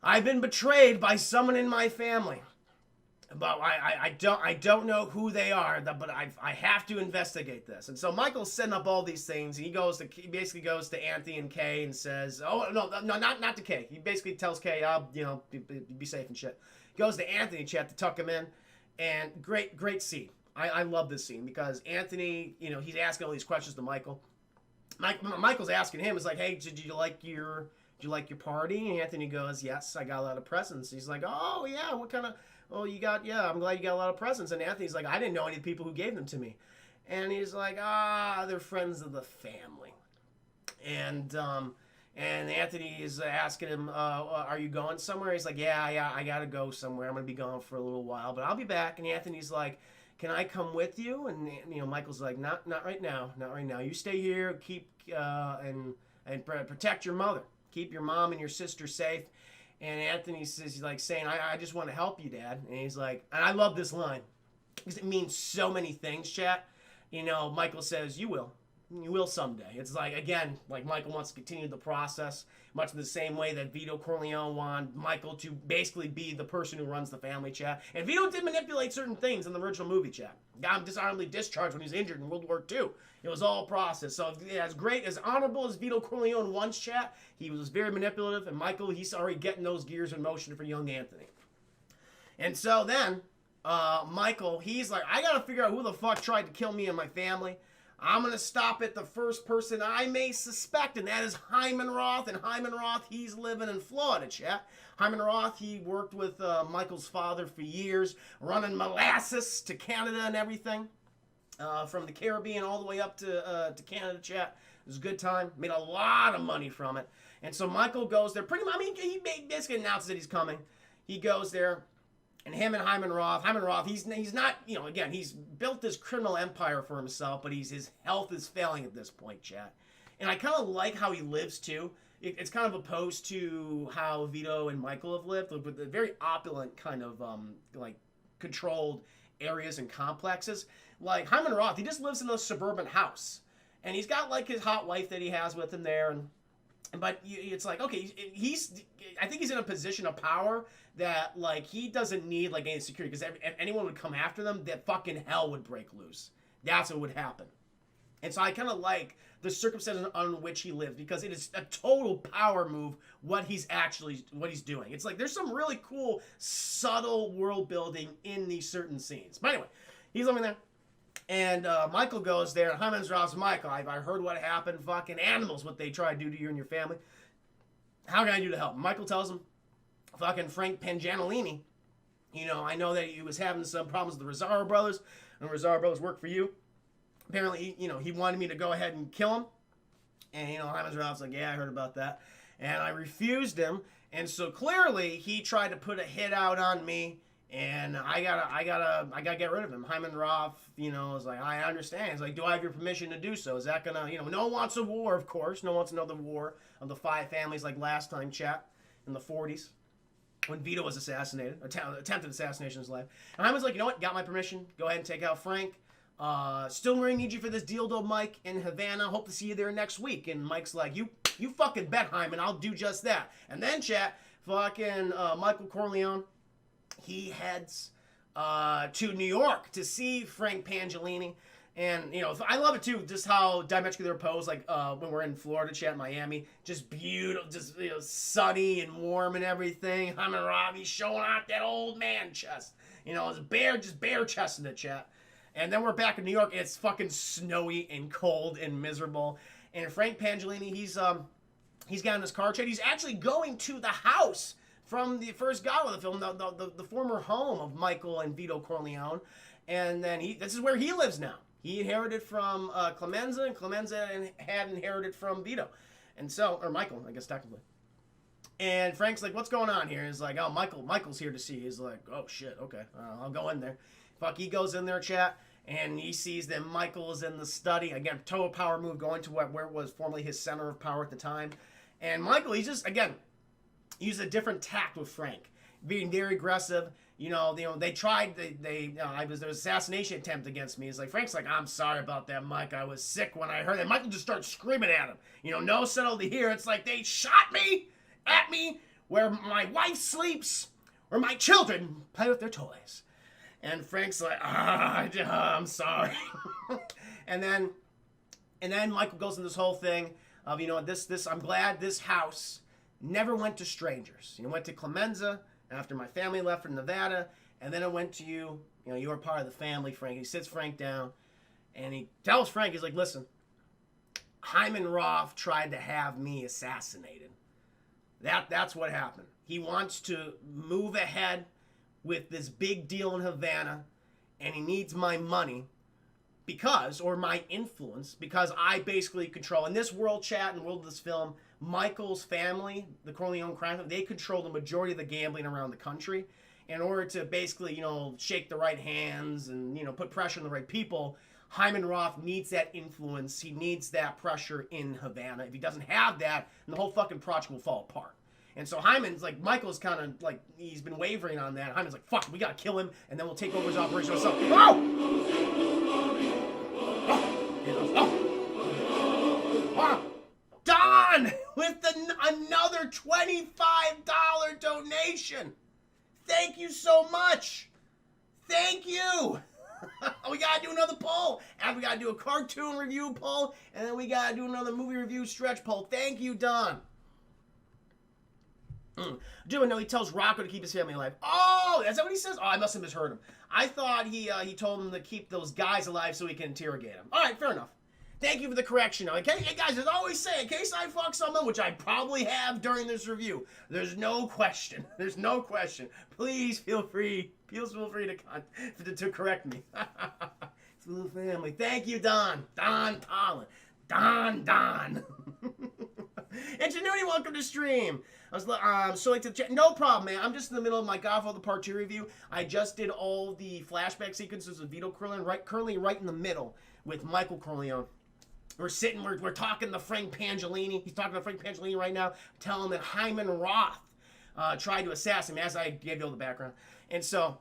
I've been betrayed by someone in my family. but I don't know who they are, but I have to investigate this. And so Michael's setting up all these things. He basically goes to Anthony and Kay and says, oh no, not to Kay. He basically tells Kay, be safe and shit. He goes to Anthony chat to tuck him in, and great scene. I love this scene because Anthony, he's asking all these questions to Michael. Michael's asking him, is like, hey, did you like your party? And Anthony goes, yes, I got a lot of presents. He's like, oh yeah, what kind of? Oh, you got, yeah, I'm glad you got a lot of presents. And Anthony's like, I didn't know any of the people who gave them to me. And he's like, they're friends of the family. And Anthony is asking him, are you going somewhere? He's like, yeah, I got to go somewhere. I'm going to be gone for a little while, but I'll be back. And Anthony's like, can I come with you? And, Michael's like, not right now. Not right now. You stay here, keep, and protect your mother. Keep your mom and your sister safe. And Anthony says, he's like saying, I just want to help you, Dad. And he's like, and I love this line because it means so many things, chat. Michael says, you will someday. It's like, again, like Michael wants to continue the process, much in the same way that Vito Corleone wanted Michael to basically be the person who runs the family, chat. And Vito did manipulate certain things in the original movie, chat. Got him dishonorably discharged when he was injured in World War II. It was all process. So as great, as honorable as Vito Corleone once, chat, he was very manipulative, and Michael, he's already getting those gears in motion for young Anthony. And so then, Michael, he's like, I gotta figure out who the fuck tried to kill me and my family. I'm going to stop at the first person I may suspect, and that is Hyman Roth. And Hyman Roth, he's living in Florida, chat. Hyman Roth, he worked with Michael's father for years, running molasses to Canada and everything, from the Caribbean all the way up to Canada, chat. It was a good time. Made a lot of money from it. And so Michael goes there. He basically announces that he's coming. He goes there. And him and Hyman Roth, he's not, again, he's built this criminal empire for himself, but his health is failing at this point, chat. And I kind of like how he lives, too. It's kind of opposed to how Vito and Michael have lived, with the very opulent kind of, controlled areas and complexes. Like, Hyman Roth, he just lives in a suburban house. And he's got, like, his hot wife that he has with him there, but it's like, okay, I think he's in a position of power that, like, he doesn't need, like, any security, because if anyone would come after them, that fucking hell would break loose. That's what would happen. And so I kind of like the circumstances on which he lives, because it is a total power move what he's doing. It's like there's some really cool, subtle world building in these certain scenes. But anyway, he's living there. And Michael goes there, and Hyman Roth's Michael, I heard what happened, fucking animals, what they try to do to you and your family. How can I do to help? Michael tells him, fucking Frank Pangianolini, I know that he was having some problems with the Rosario brothers, and the Rosario brothers work for you. Apparently, he wanted me to go ahead and kill him. And, Hyman Roth's like, yeah, I heard about that. And I refused him. And so clearly, he tried to put a hit out on me. And I gotta get rid of him. Hyman Roth, is like, I understand. He's like, do I have your permission to do so? Is that gonna, no one wants a war, of course. No one wants another war of the 5 families like last time, chat, in the 40s. When Vito was assassinated, attempted assassination in his life. And Hyman's like, you know what, got my permission. Go ahead and take out Frank. Still going to need you for this deal, though, Mike, in Havana. Hope to see you there next week. And Mike's like, you fucking bet, Hyman. I'll do just that. And then, chat, fucking Michael Corleone, he heads to New York to see Frank Pangianolini. And, I love it, too, just how diametrically they're opposed, like, when we're in Florida, chat, Miami. Just beautiful, just, sunny and warm and everything. Hyman Roth, he's showing out that old man chest. It's bare chest in the chat. And then we're back in New York, and it's fucking snowy and cold and miserable. And Frank Pangianolini, he's got in his car, chat. He's actually going to the house from the first Godfather film, the former home of Michael and Vito Corleone. And then this is where he lives now. He inherited from Clemenza, and Clemenza had inherited from Vito. And so, or Michael, I guess technically. And Frank's like, what's going on here? He's like, oh, Michael's here to see. He's like, oh, shit, okay, I'll go in there. Fuck, he goes in there, chat, and he sees that Michael is in the study. Again, total power move, going to where was formerly his center of power at the time. And Michael, he's just, again, used a different tact with Frank, being very aggressive. They tried, there was an assassination attempt against me. It's like, Frank's like, I'm sorry about that, Mike. I was sick when I heard that. Michael just starts screaming at him. No settle to hear. It's like, they shot me, at me, where my wife sleeps, where my children play with their toys. And Frank's like, I'm sorry. and then Michael goes in this whole thing of, this I'm glad this house never went to strangers. It went to Clemenza after my family left for Nevada, and then it went to you. You were part of the family, Frank. He sits Frank down, and he tells Frank, he's like, listen, Hyman Roth tried to have me assassinated. That's what happened. He wants to move ahead with this big deal in Havana, and he needs my money or my influence, because I basically control, in this world, chat, in the world of this film, Michael's family, the Corleone crime family, they control the majority of the gambling around the country. In order to basically, shake the right hands and, put pressure on the right people, Hyman Roth needs that influence. He needs that pressure in Havana. If he doesn't have that, then the whole fucking project will fall apart. And so Hyman's like, Michael's kind of like, he's been wavering on that. Hyman's like, fuck, we gotta kill him, and then we'll take over his operation ourselves. Don with another $25 donation. Thank you so much. Thank you. We gotta do another poll, and we gotta do a cartoon review poll, and then we gotta do another movie review stretch poll. Thank you, Don. Do know he tells Rocco to keep his family alive. Oh, is that what he says? Oh, I must have misheard him. I thought he told him to keep those guys alive so he can interrogate them. All right, fair enough. Thank you for the correction. Okay, hey guys, as I always say, in case I fuck someone, which I probably have during this review, there's no question. There's no question. Please feel free. To correct me. It's a little family. Thank you, Don. Don Pollen. Don. Ingenuity, welcome to stream. I was so late to the chat. No problem, man. I'm just in the middle of my Godfather Part 2 review. I just did all the flashback sequences of Vito Corleone, currently right in the middle with Michael Corleone. We're talking to Frank Pangellini. He's talking to Frank Pangellini right now, telling him that Hyman Roth tried to assassinate him, as I gave you all the background. And so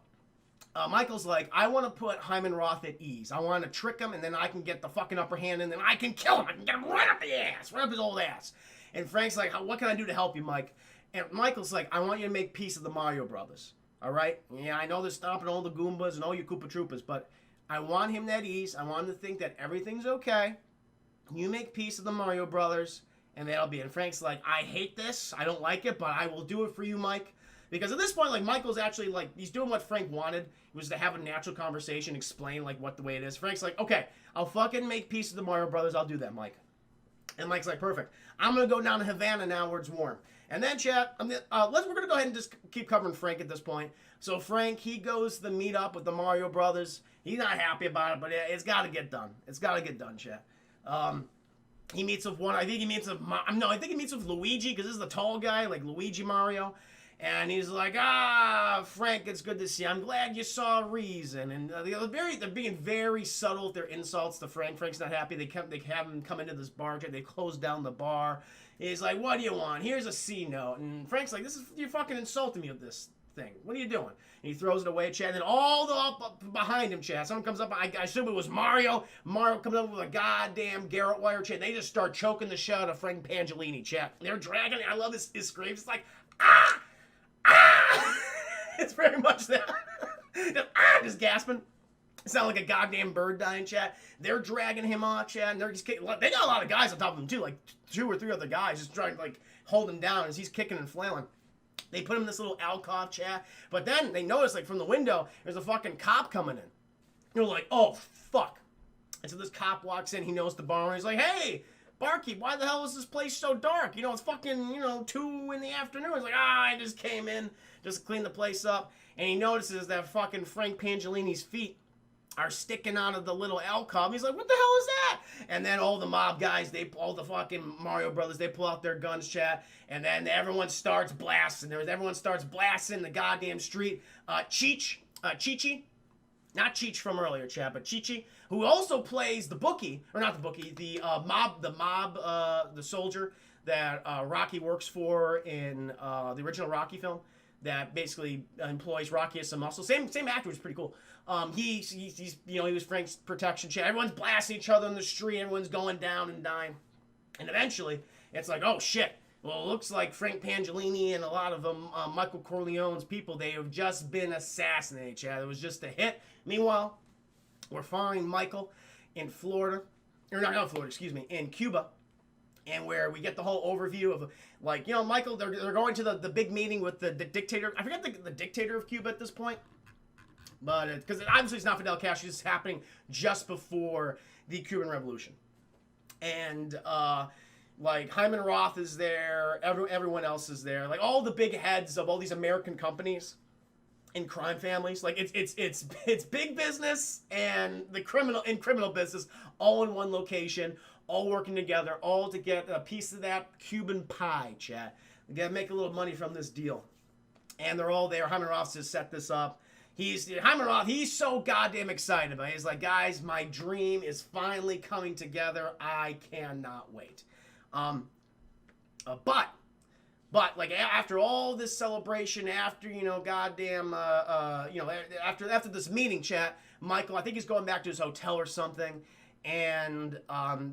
Michael's like, I want to put Hyman Roth at ease. I want to trick him, and then I can get the fucking upper hand, and then I can kill him. I can get him right up the ass, right up his old ass. And Frank's like, what can I do to help you, Mike? And Michael's like, I want you to make peace of the Mario Brothers. All right? Yeah, I know they're stomping all the Goombas and all you Koopa Troopas, but I want him at ease. I want him to think that everything's okay. You make peace of the Mario Brothers, and that'll be it. And Frank's like, I hate this. I don't like it, but I will do it for you, Mike. Because at this point, like, Michael's actually, like, he's doing what Frank wanted. It was to have a natural conversation, explain, like, what the way it is. Frank's like, okay, I'll fucking make peace with the Mario Brothers. I'll do that, Mike. And Mike's like, perfect. I'm going to go down to Havana now where it's warm. And then, chat, we're going to go ahead and just keep covering Frank at this point. So Frank, he goes to meet up with the Mario Brothers. He's not happy about it, but it's got to get done. It's got to get done, chat. He meets with one, I think he meets with Luigi, because this is the tall guy, like Luigi Mario. And he's like, Frank, it's good to see you. I'm glad you saw a reason. And they're being very subtle with their insults to Frank. Frank's not happy. They have him come into this bar. They close down the bar. He's like, what do you want? Here's a C note. And Frank's like, you're fucking insulting me with this thing. What are you doing? And he throws it away, Chad. And then all the up behind him, Chad. Someone comes up. I assume it was Mario. Mario comes up with a goddamn Garrett wire, Chad. They just start choking the shit out of Frank Pangellini, Chad. They're dragging. I love his screams. It's like, it's very much that. Just gasping. Sound like a goddamn bird dying, chat. They're dragging him off, chat, and they're just kicking. They got a lot of guys on top of him too, like 2 or 3 other guys just trying to like hold him down as he's kicking and flailing. They put him in this little alcove, chat, but then they notice like from the window there's a fucking cop coming in. They're like, oh fuck! And so this cop walks in. He knows the bar, and he's like, hey, barkeep, why the hell is this place so dark? It's fucking 2 in the afternoon. He's like, I just came in just to clean the place up, and he notices that fucking Frank Pangellini's feet are sticking out of the little alcove. He's like, what the hell is that? And then all the mob guys, all the fucking Mario Brothers, they pull out their guns, chat, and then everyone starts blasting. Everyone starts blasting the goddamn street. Chichi, not Cheech from earlier, chat, but Chichi, who also plays the bookie, or not the bookie, the soldier that Rocky works for in the original Rocky film, that basically employs Rocky as some muscle. Same actor, was pretty cool. He's he was Frank's protection, chat. Everyone's blasting each other in the street. Everyone's going down and dying. And eventually, it's like, oh shit, Well, it looks like Frank Pangolini and a lot of them, Michael Corleone's people, they have just been assassinated, Chad. It was just a hit. Meanwhile, we're following Michael in Florida, or not Florida, excuse me, in Cuba, and where we get the whole overview of, like, you know, Michael, they're going to the big meeting with the dictator. I forget the dictator of Cuba at this point, but because obviously it's not Fidel Castro. It's happening just before the Cuban Revolution, and like Hyman Roth is there, everyone else is there, like all the big heads of all these American companies and crime families. Like it's big business and the criminal business all in one location, all working together, all to get a piece of that Cuban pie, chat. We gotta make a little money from this deal. And they're all there. Hyman Roth has set this up. Hyman Roth, he's so goddamn excited about it. He's like, guys, my dream is finally coming together. I cannot wait. But like after all this celebration, after goddamn, after this meeting, chat, Michael, I think he's going back to his hotel or something, and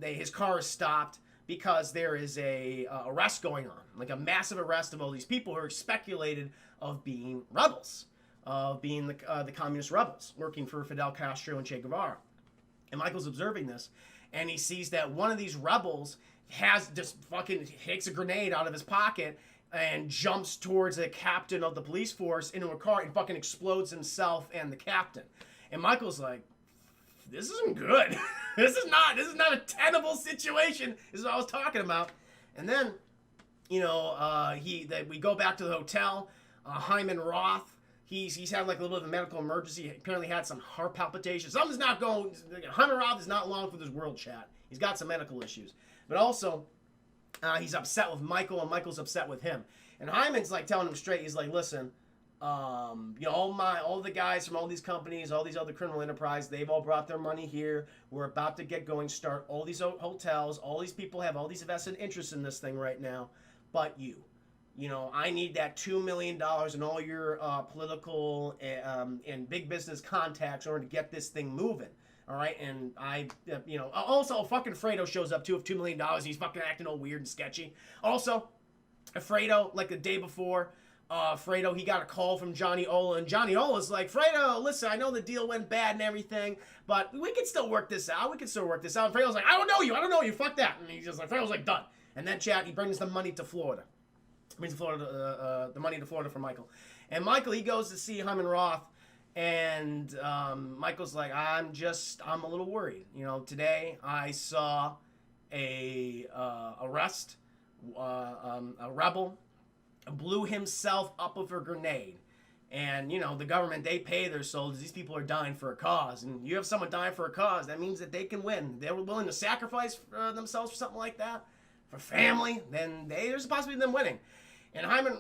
his car is stopped because there is a arrest going on, like a massive arrest of all these people who are speculated of being rebels, of being the communist rebels working for Fidel Castro and Che Guevara. And Michael's observing this, and he sees that one of these rebels takes a grenade out of his pocket and jumps towards the captain of the police force into a car and fucking explodes himself and the captain. And Michael's like, this isn't good. This is not a tenable situation. This is what I was talking about. And then, we go back to the hotel. Hyman Roth, he's had like a little bit of a medical emergency. He apparently had some heart palpitations. Something's not going. Hyman Roth is not long for this world, chat. He's got some medical issues. But also, he's upset with Michael, and Michael's upset with him. And Hyman's like telling him straight. He's like, listen, all the guys from all these companies, all these other criminal enterprises, they've all brought their money here. We're about to get going, start all these hotels. All these people have all these vested interests in this thing right now. But I need that $2 million and all your political and big business contacts in order to get this thing moving. All right, and also fucking Fredo shows up too with $2 million. He's fucking acting all weird and sketchy. Also, Fredo, like the day before, Fredo, he got a call from Johnny Ola, and Johnny Ola's like, Fredo, listen, I know the deal went bad and everything, but we can still work this out. And Fredo's like, I don't know you, fuck that. And he's just like, Fredo's like, done. And then, chat, he brings the money to Florida. The money to Florida for Michael. And Michael, he goes to see Hyman Roth. And Michael's like, I'm a little worried. Today I saw a rebel blew himself up with a grenade. And, the government, they pay their soldiers. These people are dying for a cause. And you have someone dying for a cause, that means that they can win. They were willing to sacrifice themselves for something like that, for family, then there's a possibility of them winning. And Hyman,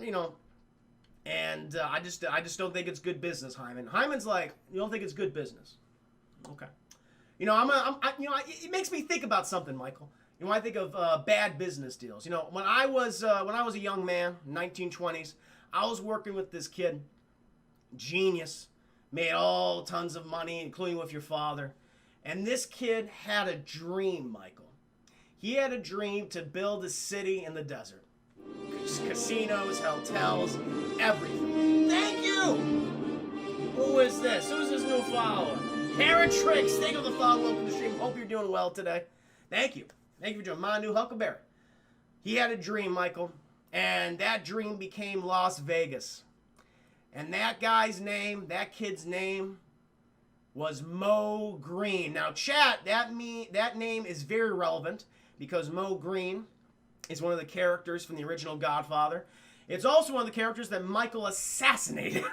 and I just don't think it's good business, Hyman. Hyman's like, you don't think it's good business? Okay. It makes me think about something, Michael. I think of bad business deals. When I was a young man, 1920s, I was working with this kid, genius, made all tons of money, including with your father. And this kid had a dream, Michael. He had a dream to build a city in the desert. Casinos, hotels, everything. Thank you! Who is this? Who's this new follower? Karen Tricks, thank you for the follow. Welcome to the stream. Hope you're doing well today. Thank you. Thank you for joining Manu Huckleberry. He had a dream, Michael, and that dream became Las Vegas. And that kid's name was Mo Green. Now, chat, that name is very relevant because Mo Green is one of the characters from the original Godfather. It's also one of the characters that Michael assassinated.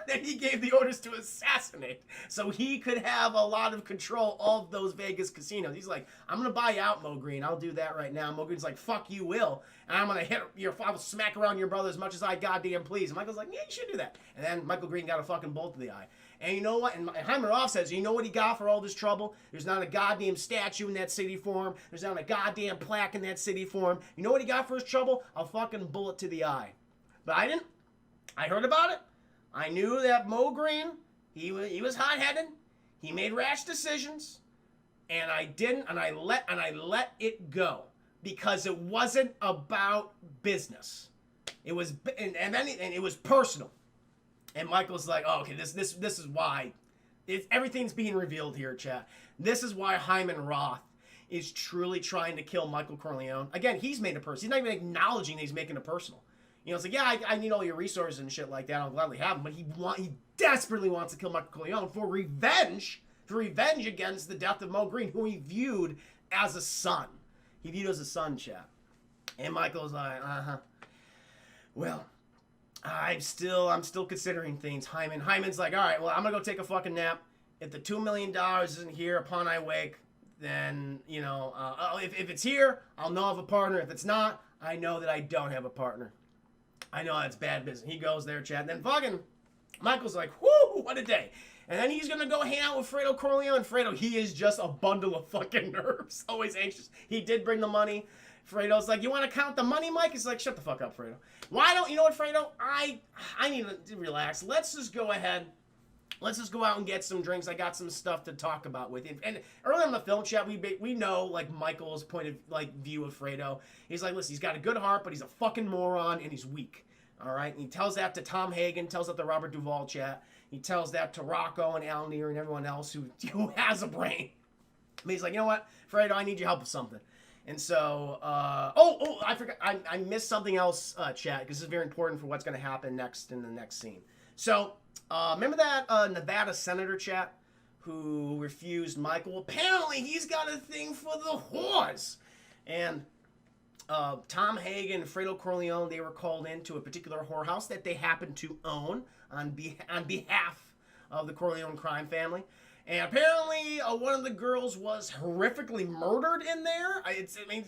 That he gave the orders to assassinate. So he could have a lot of control of those Vegas casinos. He's like, I'm going to buy you out, Mo Green. I'll do that right now. Mo Green's like, fuck you will. And I'm going to I'll smack around your brother as much as I goddamn please. And Michael's like, yeah, you should do that. And then Michael Green got a fucking bolt to the eye. And you know what? And Hyman Roth says, you know what he got for all this trouble? There's not a goddamn statue in that city for him. There's not a goddamn plaque in that city for him. You know what he got for his trouble? A fucking bullet to the eye. But I didn't. I heard about it. I knew that Mo Green, he was hot-headed. He made rash decisions. And I didn't, and I let it go. because it wasn't about business. It was, and it was personal. And Michael's like, oh, okay, this is why. Everything's being revealed here, chat. This is why Hyman Roth is truly trying to kill Michael Corleone. Again, he's made it personal. He's not even acknowledging that he's making it personal. You know, it's like, yeah, I need all your resources and shit like that. I'll gladly have them. But he desperately wants to kill Michael Corleone for revenge against the death of Mo Green, who he viewed as a son. He viewed as a son, chat. And Michael's like, well, I'm still considering things. Hyman's like, all right, well, I'm gonna go take a fucking nap. If the $2 million isn't here upon I wake, then, you know, if it's here, I'll know I have a partner. If it's not, I know that I don't have a partner. I know that's bad business. He goes there, chat. And then fucking Michael's like, whoo, what a day. And then he's gonna go hang out with Fredo Corleone. Fredo, he is just a bundle of fucking nerves. Always anxious. He did bring the money. Fredo's like, you want to count the money, Mike? He's like, shut the fuck up, Fredo. Why don't you know what, Fredo? I need to relax. Let's just go ahead. Let's just go out and get some drinks. I got some stuff to talk about with you. And early in the film chat, we know like Michael's point of like view of Fredo. He's like, listen, he's got a good heart, but he's a fucking moron and he's weak. All right. And he tells that to Tom Hagen, tells that to Robert Duvall chat. He tells that to Rocco and Al Neer and everyone else who has a brain. But he's like, you know what, Fredo, I need your help with something. And so, I forgot. I missed something else, chat, because this is very important for what's going to happen next in the next scene. So, remember that Nevada senator, chat, who refused Michael? Apparently, he's got a thing for the whores. And Tom Hagen and Fredo Corleone, they were called into a particular whorehouse that they happened to own on behalf of the Corleone crime family. And apparently, one of the girls was horrifically murdered in there.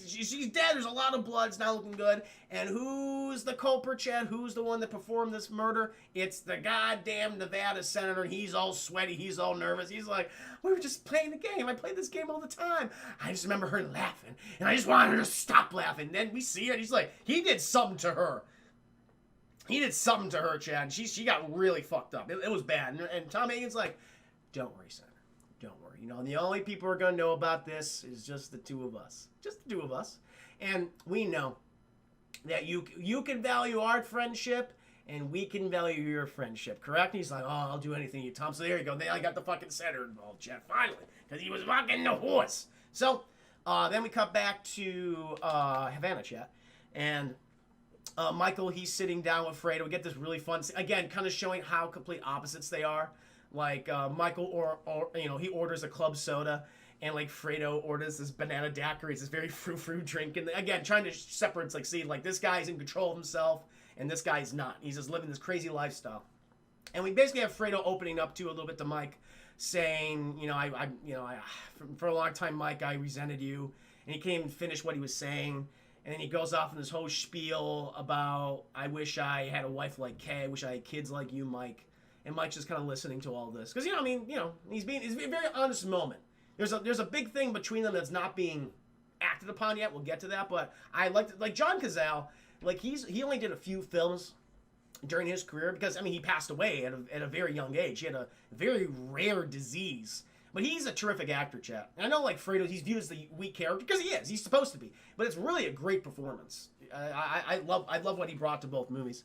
She's dead. There's a lot of blood. It's not looking good. And who's the culprit, Chad? Who's the one that performed this murder? It's the goddamn Nevada senator. He's all sweaty. He's all nervous. He's like, we were just playing the game. I play this game all the time. I just remember her laughing. And I just wanted her to stop laughing. And then we see her. And he's like, he did something to her. He did something to her, Chad. And she got really fucked up. It was bad. And Tom Hagen's like, don't worry, Senator. Don't worry. You know, the only people who are going to know about this is just the two of us. Just the two of us. And we know that you can value our friendship and we can value your friendship, correct? And he's like, oh, I'll do anything you, Tom. So there you go. I got the fucking senator involved, Chad, finally. Because he was fucking the horse. So then we cut back to Havana, chat. And Michael, he's sitting down with Fredo. We get this really fun, again, kind of showing how complete opposites they are. Like, Michael, he orders a club soda, and, like, Fredo orders this banana daiquiri. It's this very frou-frou drink. And, again, trying to separate, like, see, like, this guy's in control of himself, and this guy's not. He's just living this crazy lifestyle. And we basically have Fredo opening up, too, a little bit to Mike, saying, for a long time, Mike, I resented you. And he can't even finish what he was saying. And then he goes off in this whole spiel about, I wish I had a wife like Kay. I wish I had kids like you, Mike. And Mike's just kind of listening to all this. Because, it's a very honest moment. There's a big thing between them that's not being acted upon yet. We'll get to that. But I like John Cazale, like, he only did a few films during his career because, he passed away at a very young age. He had a very rare disease. But he's a terrific actor, chat. And I know, like, Fredo, he's viewed as the weak character, because he is. He's supposed to be. But it's really a great performance. I love what he brought to both movies.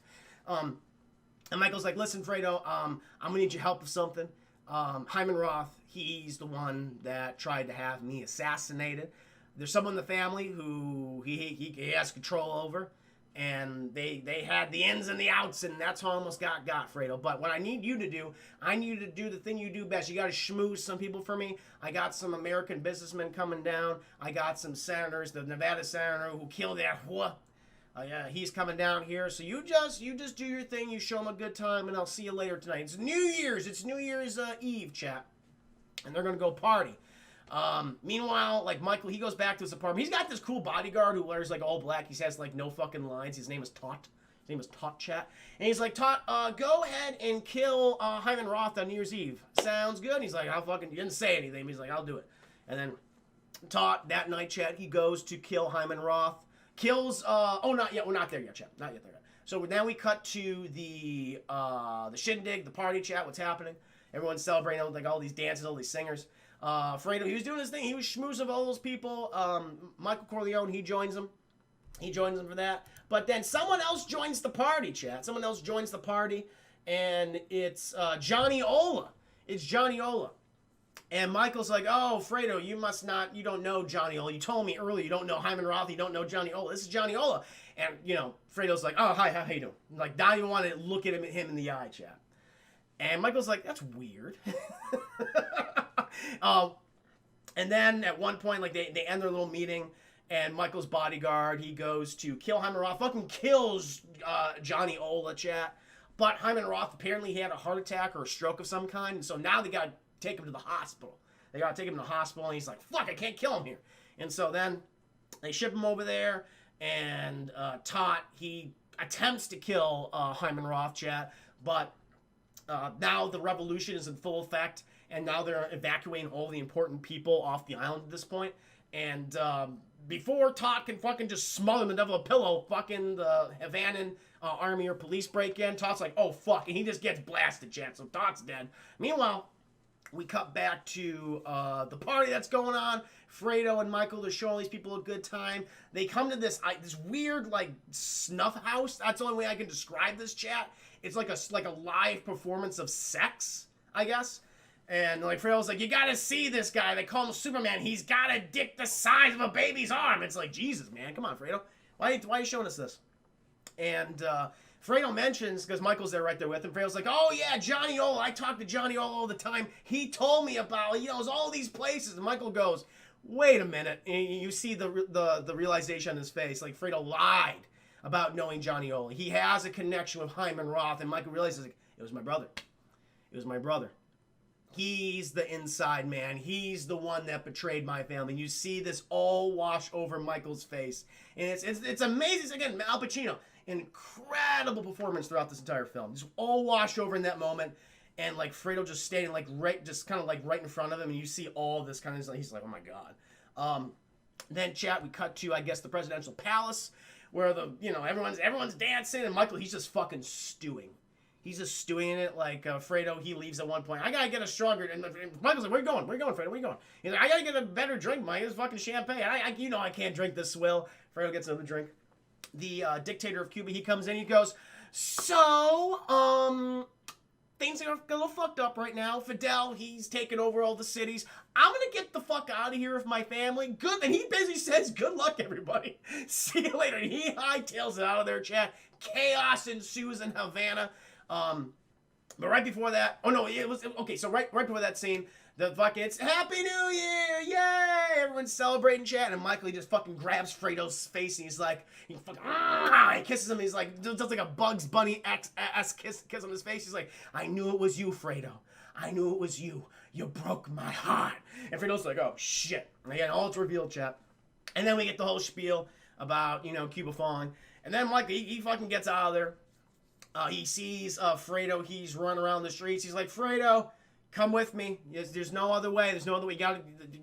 And Michael's like, listen, Fredo, I'm going to need your help with something. Hyman Roth, he's the one that tried to have me assassinated. There's someone in the family who he has control over. And they had the ins and the outs, and that's how I almost got Fredo. But what I need you to do, I need you to do the thing you do best. You got to schmooze some people for me. I got some American businessmen coming down. I got some senators, the Nevada senator who killed that whore. Yeah, he's coming down here. So you just do your thing. You show him a good time, and I'll see you later tonight. It's New Year's. It's New Year's Eve, chat. And they're going to go party. Meanwhile, like, Michael, he goes back to his apartment. He's got this cool bodyguard who wears, like, all black. He has, like, no fucking lines. His name is Tot. His name is Tot, chat. And he's like, Tot, go ahead and kill Hyman Roth on New Year's Eve. Sounds good? He's like, he didn't say anything. He's like, I'll do it. And then Tot, that night, chat, he goes to kill Hyman Roth. Kills, not yet. We're not there yet, chat. Not yet there yet. So now we cut to the shindig, the party, chat. What's happening? Everyone's celebrating, like, all these dances, all these singers. Fredo, he was doing his thing. He was schmoozing with all those people. Michael Corleone, he joins him. He joins them for that. But then someone else joins the party, chat. Someone else joins the party, and it's Johnny Ola. It's Johnny Ola. And Michael's like, oh, Fredo, you don't know Johnny Ola. You told me earlier you don't know Hyman Roth, you don't know Johnny Ola. This is Johnny Ola. And, Fredo's like, oh, hi, how you doing? Like, not even want to look at him in the eye, chat. And Michael's like, that's weird. And then at one point, like, they end their little meeting, and Michael's bodyguard, he goes to kill Hyman Roth, fucking kills Johnny Ola, chat. But Hyman Roth, apparently he had a heart attack or a stroke of some kind, and so now they gotta take him to the hospital. They gotta take him to the hospital, and he's like, fuck, I can't kill him here. And so then they ship him over there, and Tot, he attempts to kill Hyman Roth, chat, but now the revolution is in full effect, and now they're evacuating all the important people off the island at this point. And before Tot can fucking just smother him into a pillow, fucking the Havanan army or police break in, Tot's like, oh fuck, and he just gets blasted, chat, so Tot's dead. Meanwhile, we cut back to the party that's going on. Fredo and Michael, they're showing these people a good time. They come to this weird, like, snuff house. That's the only way I can describe this, chat. It's like a live performance of sex, I guess. And, like, Fredo's like, you gotta see this guy. They call him Superman. He's got a dick the size of a baby's arm. It's like, Jesus, man. Come on, Fredo. Why are you showing us this? And Fredo mentions, because Michael's there right there with him, Fredo's like, oh, yeah, Johnny Ola. I talk to Johnny Ola all the time. He told me about, it's all these places. And Michael goes, wait a minute. And you see the realization on his face. Like, Fredo lied about knowing Johnny Ola. He has a connection with Hyman Roth. And Michael realizes, like, it was my brother. It was my brother. He's the inside man. He's the one that betrayed my family. And you see this all wash over Michael's face. And it's amazing. Again, Al Pacino, incredible performance throughout this entire film. Just all washed over in that moment. And like Fredo just standing like right in front of him. And you see all this kind of, he's like, oh my God. Then chat, we cut to, I guess, the presidential palace where everyone's dancing. And Michael, he's just fucking stewing. He's just stewing in it. Like Fredo, he leaves at one point. I gotta get a stronger. And Michael's like, "Where you going? Where you going, Fredo? Where you going?" He's like, "I gotta get a better drink, Mike. It's fucking champagne. I can't drink this swill." Fredo gets another drink. The dictator of Cuba, he comes in. He goes, "So, things are a little fucked up right now. Fidel, he's taken over all the cities. I'm gonna get the fuck out of here with my family. Good." And he basically says, "Good luck, everybody. See you later." And he hightails it out of there, chat. Chaos ensues in Havana. But right before that, so right before that scene, it's Happy New Year, yay! Everyone's celebrating, chat, and Michael, he just fucking grabs Fredo's face, and he's like, he kisses him, he's like, does like a Bugs Bunny-esque kiss on his face, he's like, I knew it was you, Fredo. I knew it was you. You broke my heart. And Fredo's like, oh, shit. And again, all it's revealed, chat. And then we get the whole spiel about, Cuba falling. And then Michael, he fucking gets out of there. He sees Fredo. He's running around the streets. He's like, Fredo, come with me. There's no other way. There's no other way.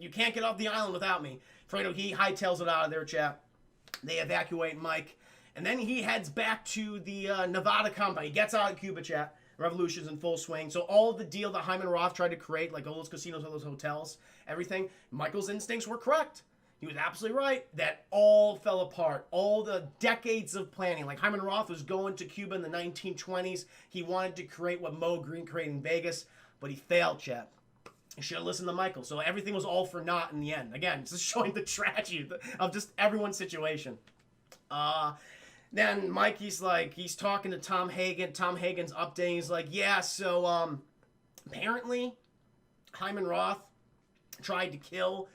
You can't get off the island without me. Fredo, he hightails it out of there, chat. They evacuate Mike. And then he heads back to the Nevada compound. He gets out of Cuba, chat. Revolution's in full swing. So all the deal that Hyman Roth tried to create, like all those casinos, all those hotels, everything, Michael's instincts were correct. He was absolutely right. That all fell apart. All the decades of planning. Like Hyman Roth was going to Cuba in the 1920s. He wanted to create what Mo Green created in Vegas, but he failed, chat. He should have listened to Michael. So everything was all for naught in the end. Again, it's just showing the tragedy of just everyone's situation. Then Mike, he's talking to Tom Hagen. Tom Hagen's updating. He's like, yeah, so apparently Hyman Roth tried to kill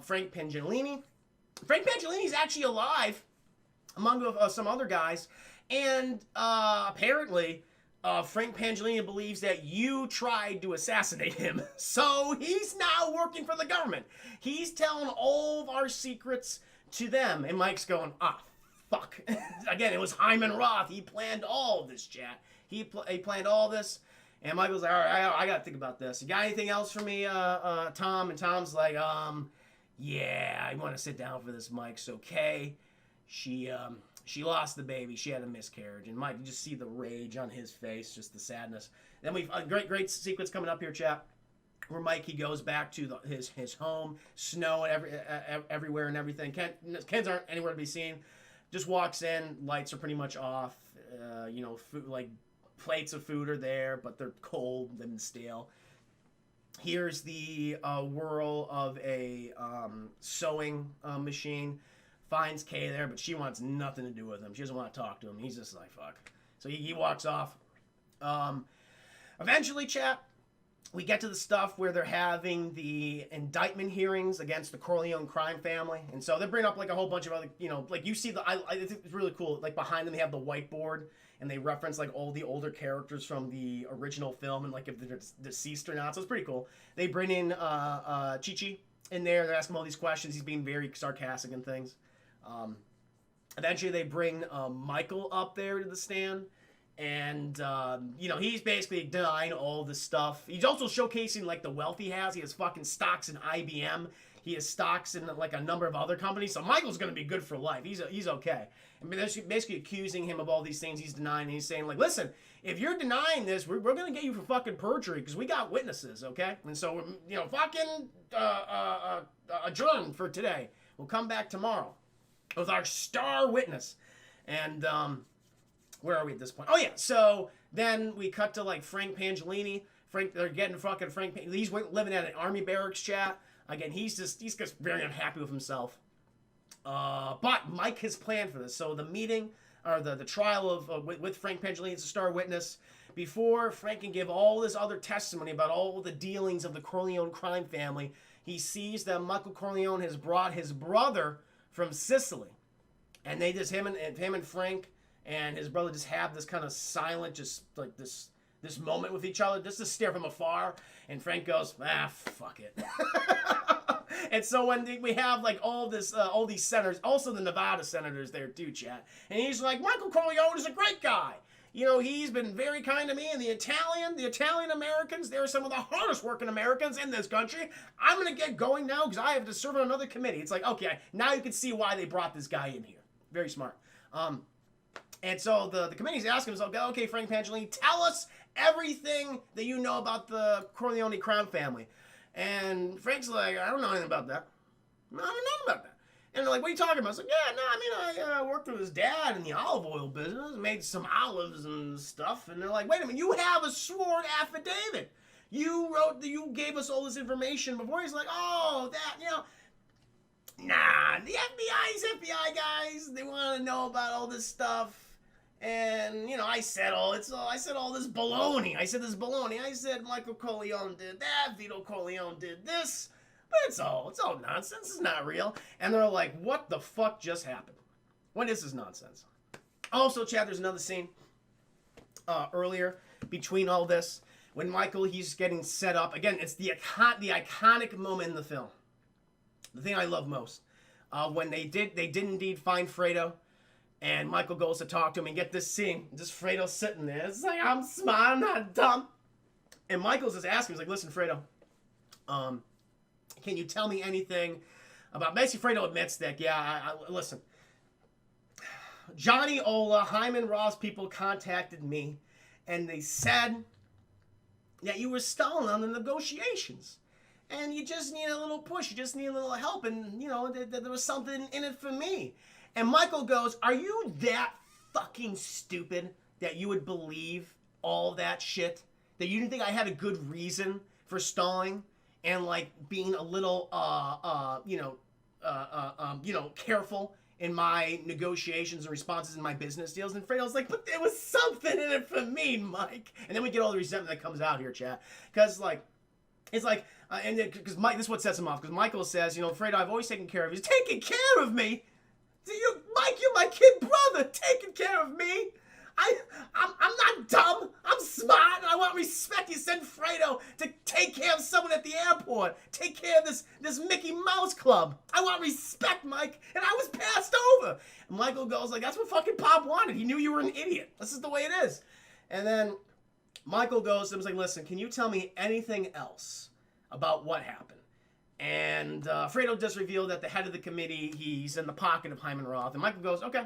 Frank Pangellini. Frank Pangellini's actually alive, among some other guys, and apparently Frank Pangellini believes that you tried to assassinate him, so he's now working for the government. He's telling all of our secrets to them, and Mike's going, fuck. Again, it was Hyman Roth. He planned all of this, chat. He planned all this. And Michael's like, all right, I got to think about this. You got anything else for me, Tom? And Tom's like, yeah, I want to sit down for this, Mike. So Kay, she lost the baby. She had a miscarriage. And Mike, you just see the rage on his face, just the sadness. Then we've great sequence coming up here, chat. where Mike, he goes back to his home, snow everywhere and everything. Kids aren't anywhere to be seen. Just walks in, lights are pretty much off. Food, like plates of food are there, but they're cold, they've been stale. Here's the whirl of a sewing machine. Finds Kay there, but she wants nothing to do with him. She doesn't want to talk to him. He's just like, fuck. So he walks off. Eventually, chat, we get to the stuff where they're having the indictment hearings against the Corleone crime family. And so they bring up like a whole bunch of other, like you see I think it's really cool. Like behind them, they have the whiteboard and they reference like all the older characters from the original film and like if they're deceased or not. So it's pretty cool. They bring in Chi-Chi in there. They're asking him all these questions. He's being very sarcastic and things. Eventually they bring Michael up there to the stand. And, he's basically denying all this stuff. He's also showcasing, like, the wealth he has. He has fucking stocks in IBM. He has stocks in, like, a number of other companies. So Michael's going to be good for life. He's okay. I mean, they're basically accusing him of all these things he's denying. And he's saying, like, listen, if you're denying this, we're going to get you for fucking perjury because we got witnesses, okay? And so, fucking adjourn for today. We'll come back tomorrow with our star witness. And, where are we at this point? Oh, yeah. So then we cut to, like, Frank Pangellini. They're getting fucking Frank. He's living at an army barracks, chat. Again, he's just very unhappy with himself. But Mike has planned for this. So the meeting, or the trial with Frank Pangellini as a star witness, before Frank can give all this other testimony about all the dealings of the Corleone crime family, he sees that Michael Corleone has brought his brother from Sicily. And they just, him and Frank and his brother just have this kind of silent, just like this moment with each other, just to stare from afar. And Frank goes, fuck it. And so when we have like all these senators, also the Nevada senators there too, chat. And he's like, Michael Corleone is a great guy. He's been very kind to me. And the Italian Americans, they're some of the hardest working Americans in this country. I'm going to get going now because I have to serve on another committee. It's like, okay, now you can see why they brought this guy in here. Very smart. And so the committee's asking himself, okay, Frank Pangellini, tell us everything that you know about the Corleone crime family. And Frank's like, I don't know anything about that. No, I don't know about that. And they're like, what are you talking about? It's like, yeah, no, I mean, I worked with his dad in the olive oil business, made some olives and stuff. And they're like, wait a minute, you have a sworn affidavit. You gave us all this information before. He's like, oh, that, nah, the FBI guys, they want to know about all this stuff. And, I said all this baloney. I said Michael Corleone did that, Vito Corleone did this. But it's all nonsense. It's not real. And they're like, what the fuck just happened? What is this nonsense? Also, Chad, there's another scene earlier between all this when Michael, he's getting set up. Again, it's the iconic moment in the film. The thing I love most. When they did indeed find Fredo. And Michael goes to talk to him and get this scene. Just Fredo sitting there. It's like, I'm smart, I'm not dumb. And Michael's just asking, he's like, listen, Fredo, can you tell me anything about... Basically, Fredo admits that, listen. Johnny Ola, Hyman Ross people contacted me, and they said that you were stalling on the negotiations. And you just need a little push, you just need a little help, and, there was something in it for me. And Michael goes, are you that fucking stupid that you would believe all that shit? That you didn't think I had a good reason for stalling and, like, being a little, careful in my negotiations and responses in my business deals? And Fredo's like, but there was something in it for me, Mike. And then we get all the resentment that comes out here, chat. Because, like, it's like, because Mike, this is what sets him off. Because Michael says, Fredo, I've always taken care of you. He's taking care of me? Mike, you're my kid brother, taking care of me. I'm not dumb. I'm smart, and I want respect. You sent Fredo to take care of someone at the airport, take care of this Mickey Mouse Club. I want respect, Mike, and I was passed over. And Michael goes like, that's what fucking Pop wanted. He knew you were an idiot. This is the way it is. And then Michael goes and was like, listen, can you tell me anything else about what happened? And Fredo just revealed that the head of the committee, he's in the pocket of Hyman Roth. And Michael goes, okay.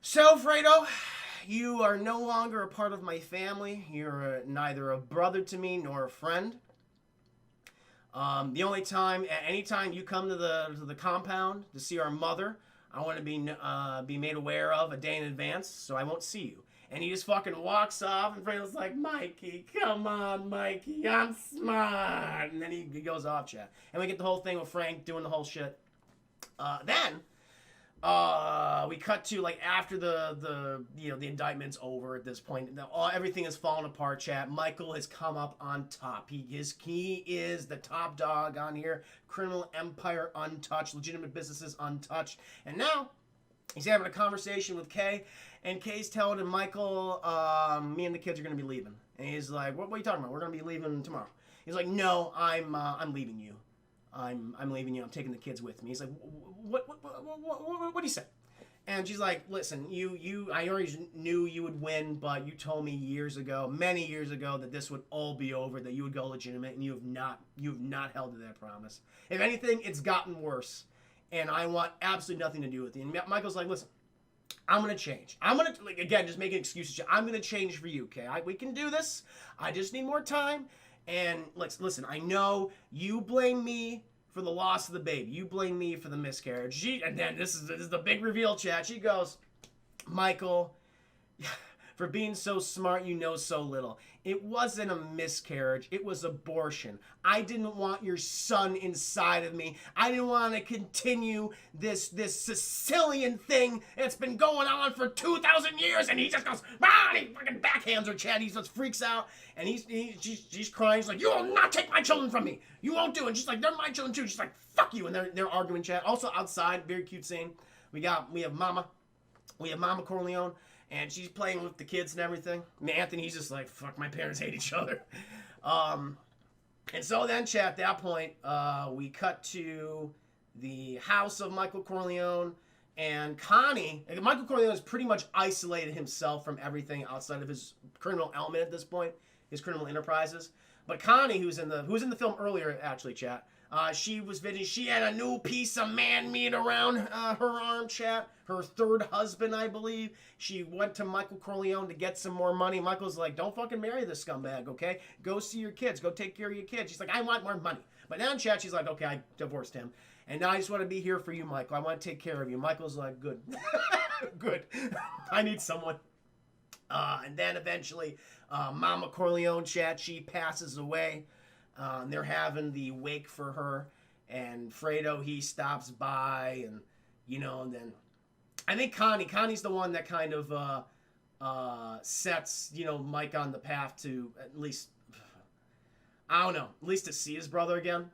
So, Fredo, you are no longer a part of my family. You're neither a brother to me nor a friend. The only time, at any time you come to the compound to see our mother, I want to be made aware of a day in advance, so I won't see you. And he just fucking walks off, and Fredo's like, Mikey, come on, Mikey, I'm smart. And then he goes off, chat. And we get the whole thing with Frank doing the whole shit. Then we cut to like after the indictment's over at this point. Everything is falling apart, chat. Michael has come up on top. He is the top dog on here. Criminal empire untouched, legitimate businesses untouched, and now he's having a conversation with Kay, and Kay's telling him, Michael, me and the kids are gonna be leaving, and he's like, what are you talking about? We're gonna be leaving tomorrow. He's like, no, I'm leaving you. I'm leaving you. I'm taking the kids with me. He's like, what do you say? And she's like, listen, I already knew you would win, but you told me many years ago, that this would all be over, that you would go legitimate, and you have not held to that promise. If anything, it's gotten worse, and I want absolutely nothing to do with you. And Michael's like, listen, I'm gonna change. I'm gonna, like, again, just making excuses. I'm gonna change for you, okay? We can do this. I just need more time. And listen, I know you blame me for the loss of the baby. You blame me for the miscarriage. And then this is the big reveal, chat. She goes, Michael, for being so smart, you know so little. It wasn't a miscarriage. It was abortion. I didn't want your son inside of me. I didn't want to continue this Sicilian thing that's been going on for 2,000 years. And he just goes, and he fucking backhands her, Chad. He just freaks out. And she's crying. She's like, you will not take my children from me. You won't do it. And she's like, they're my children too. She's like, fuck you. And they're arguing, Chad. Also outside, very cute scene. We have Mama Corleone. And she's playing with the kids and everything. And Anthony, he's just like, fuck, my parents hate each other. And so then, chat, at that point, we cut to the house of Michael Corleone. And Connie, Michael Corleone has pretty much isolated himself from everything outside of his criminal element at this point, his criminal enterprises. But Connie, who's in the film earlier, actually, chat, she was visiting. She had a new piece of man meat around her arm, chat. Her third husband, I believe. She went to Michael Corleone to get some more money. Michael's like, don't fucking marry this scumbag, okay? Go see your kids. Go take care of your kids. She's like, I want more money. But now in chat, she's like, okay, I divorced him. And now I just want to be here for you, Michael. I want to take care of you. Michael's like, good. Good. I need someone. And then eventually, Mama Corleone, chat, she passes away. They're having the wake for her, and Fredo, he stops by, and and then I think Connie's the one that kind of sets Mike on the path to at least, I don't know, at least to see his brother again.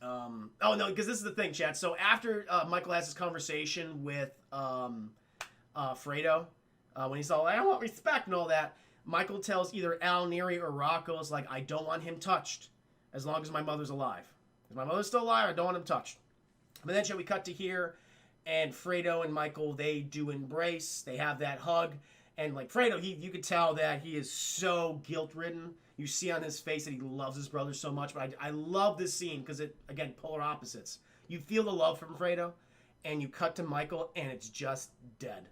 Oh no, because this is the thing, chat. So after Michael has his conversation with Fredo, when he's all like, I want respect and all that, Michael tells either Al Neri or Rocco, is like, I don't want him touched as long as my mother's alive. If my mother's still alive, I don't want him touched. But then we cut to here, and Fredo and Michael, they do embrace. They have that hug. And like Fredo, you could tell that he is so guilt-ridden. You see on his face that he loves his brother so much. But I love this scene because it, again, polar opposites. You feel the love from Fredo, and you cut to Michael, and it's just dead.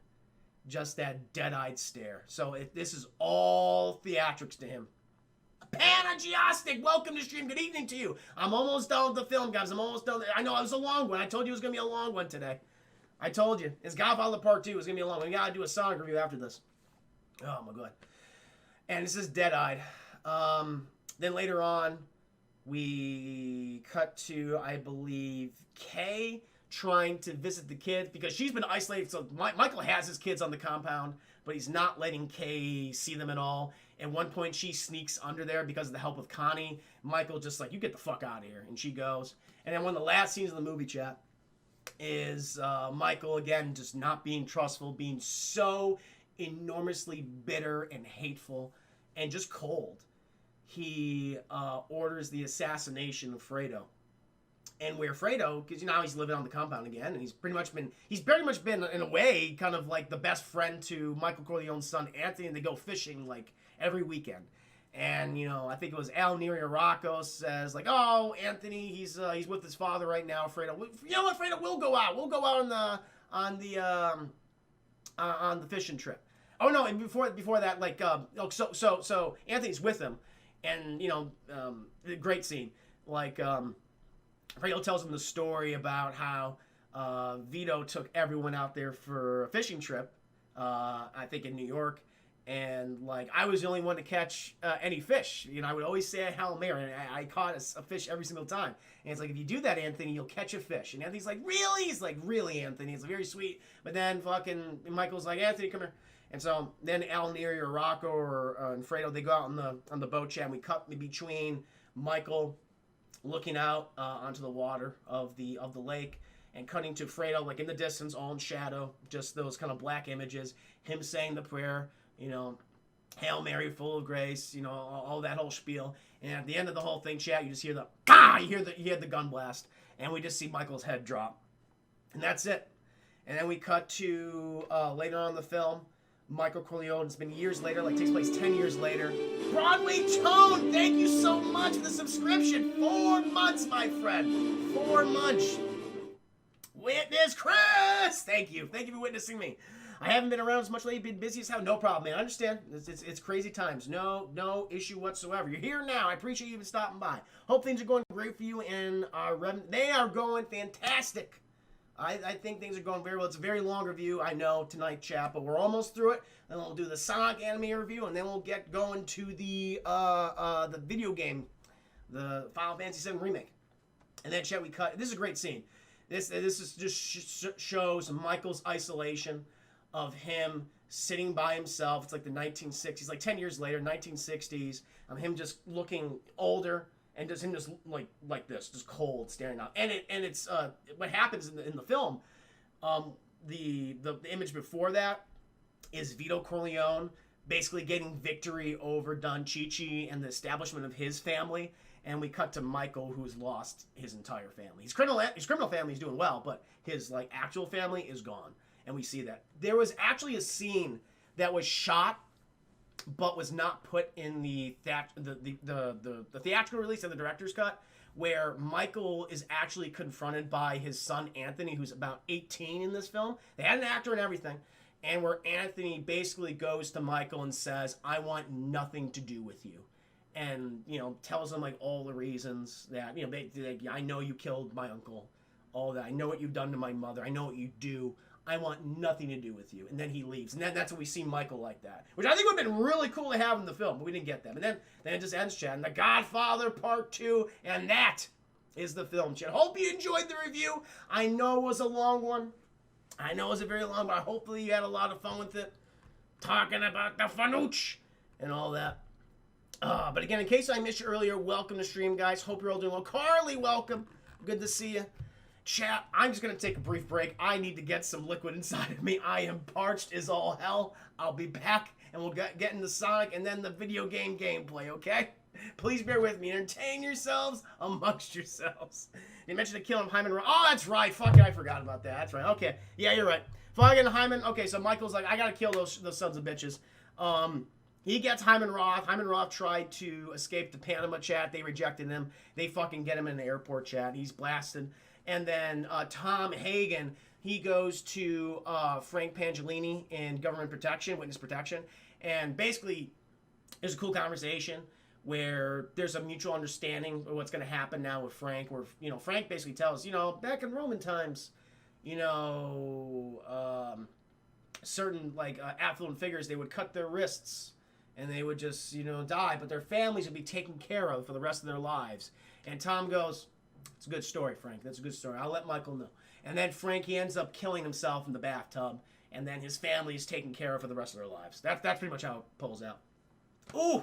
Just that dead-eyed stare. So this is all theatrics to him. Panegyastic, welcome to stream. Good evening to you. I'm almost done with the film, guys. I'm almost done. I know it was a long one. I told you it was going to be a long one today. I told you. It's Godfather Part 2. It's going to be a long one. We got to do a Sonic review after this. Oh, my God. And this is dead-eyed. Then later on, we cut to, I believe, Kay trying to visit the kids because she's been isolated. So Michael has his kids on the compound, but he's not letting Kay see them at all. At one point, she sneaks under there because of the help of Connie. Michael just like, you get the fuck out of here. And she goes. And then one of the last scenes of the movie, chat, is Michael, again, just not being trustful, being so enormously bitter and hateful and just cold. He orders the assassination of Fredo. And where Fredo, because now he's living on the compound again, and he's very much been, in a way, kind of like the best friend to Michael Corleone's son, Anthony, and they go fishing, like, every weekend. And, I think it was Al Neri or Rocco says, like, oh, Anthony, he's with his father right now, Fredo. You know what, Fredo, we'll go out. We'll go out on the fishing trip. Oh, no, and before that, like, so Anthony's with him, and, great scene. like, Fredo tells him the story about how Vito took everyone out there for a fishing trip, I think in New York, and like I was the only one to catch any fish. You know, I would always say a Hail Mary, and I caught a fish every single time. And it's like, if you do that, Anthony, you'll catch a fish. And Anthony's like, really? He's like, really, Anthony? It's very sweet. But then fucking Michael's like, Anthony, come here. And so then Al Neri or Rocco or Fredo, they go out on the boat chat, and we cut between Michael looking out onto the water of the lake, and cutting to Fredo, like in the distance, all in shadow, just those kind of black images, him saying the prayer, you know, Hail Mary, full of grace, you know, all that whole spiel. And at the end of the whole thing, chat, you just hear the, bah! You hear the gun blast, and we just see Michael's head drop. And that's it. And then we cut to later on in the film, Michael Corleone. It's been years later, like takes place 10 years later. Broadway Tone, thank you so much for the subscription. 4 months, my friend. 4 months. Witness Chris! Thank you. Thank you for witnessing me. I haven't been around as much lately. Been busy as hell. No problem, man. I understand. It's crazy times. No issue whatsoever. You're here now. I appreciate you even stopping by. Hope things are going great for you, and they are going fantastic. I think things are going very well. It's a very long review, I know, tonight, chat, but we're almost through it. Then we'll do the Sonic anime review, and then we'll get going to the video game, the Final Fantasy VII Remake. And then, chat, we cut. This is a great scene. This is just shows Michael's isolation of him sitting by himself. It's like the 1960s, like 10 years later, 1960s. Him just looking older, and just him just like this, just cold, staring out. And it's what happens in the film. The image before that is Vito Corleone basically getting victory over Don Chichi and the establishment of his family. And we cut to Michael, who's lost his entire family. His criminal family is doing well, but his like actual family is gone. And we see that. There was actually a scene that was shot, but was not put in the theatrical release and the director's cut, where Michael is actually confronted by his son Anthony, who's about 18 in this film. They had an actor and everything. And where Anthony basically goes to Michael and says, I want nothing to do with you. And, you know, tells him, like, all the reasons that, you know, I know you killed my uncle, all that. I know what you've done to my mother. I know what you do. I want nothing to do with you. And then he leaves. And then that's when we see Michael like that, which I think would have been really cool to have in the film, but we didn't get them. And then it just ends, chat. And The Godfather Part 2, and that is the film, chat. Hope you enjoyed the review. I know it was a long one. I know it was a very long one, but hopefully you had a lot of fun with it. Talking about the fanooch and all that. But again, in case I missed you earlier, welcome to stream, guys. Hope you're all doing well. Carly, welcome. Good to see you. Chat, I'm just going to take a brief break. I need to get some liquid inside of me. I am parched as all hell. I'll be back, and we'll get into Sonic and then the video game gameplay, okay? Please bear with me. Entertain yourselves amongst yourselves. You mentioned the killing of Hyman Roth. Oh, that's right. Fuck it, I forgot about that. That's right. Okay. Yeah, you're right. Fucking Hyman. Okay, so Michael's like, I got to kill those sons of bitches. He gets Hyman Roth. Hyman Roth tried to escape the Panama, chat. They rejected him. They fucking get him in the airport, chat. He's blasted. And then Tom Hagen, he goes to Frank Pangellini in government protection, witness protection. And basically, there's a cool conversation where there's a mutual understanding of what's going to happen now with Frank. Where, you know, Frank basically tells, you know, back in Roman times, you know, certain, like, affluent figures, they would cut their wrists. And they would just, you know, die. But their families would be taken care of for the rest of their lives. And Tom goes, it's a good story, Frank. That's a good story. I'll let Michael know. And then Frank, he ends up killing himself in the bathtub. And then his family is taken care of for the rest of their lives. That's pretty much how it pulls out. Ooh!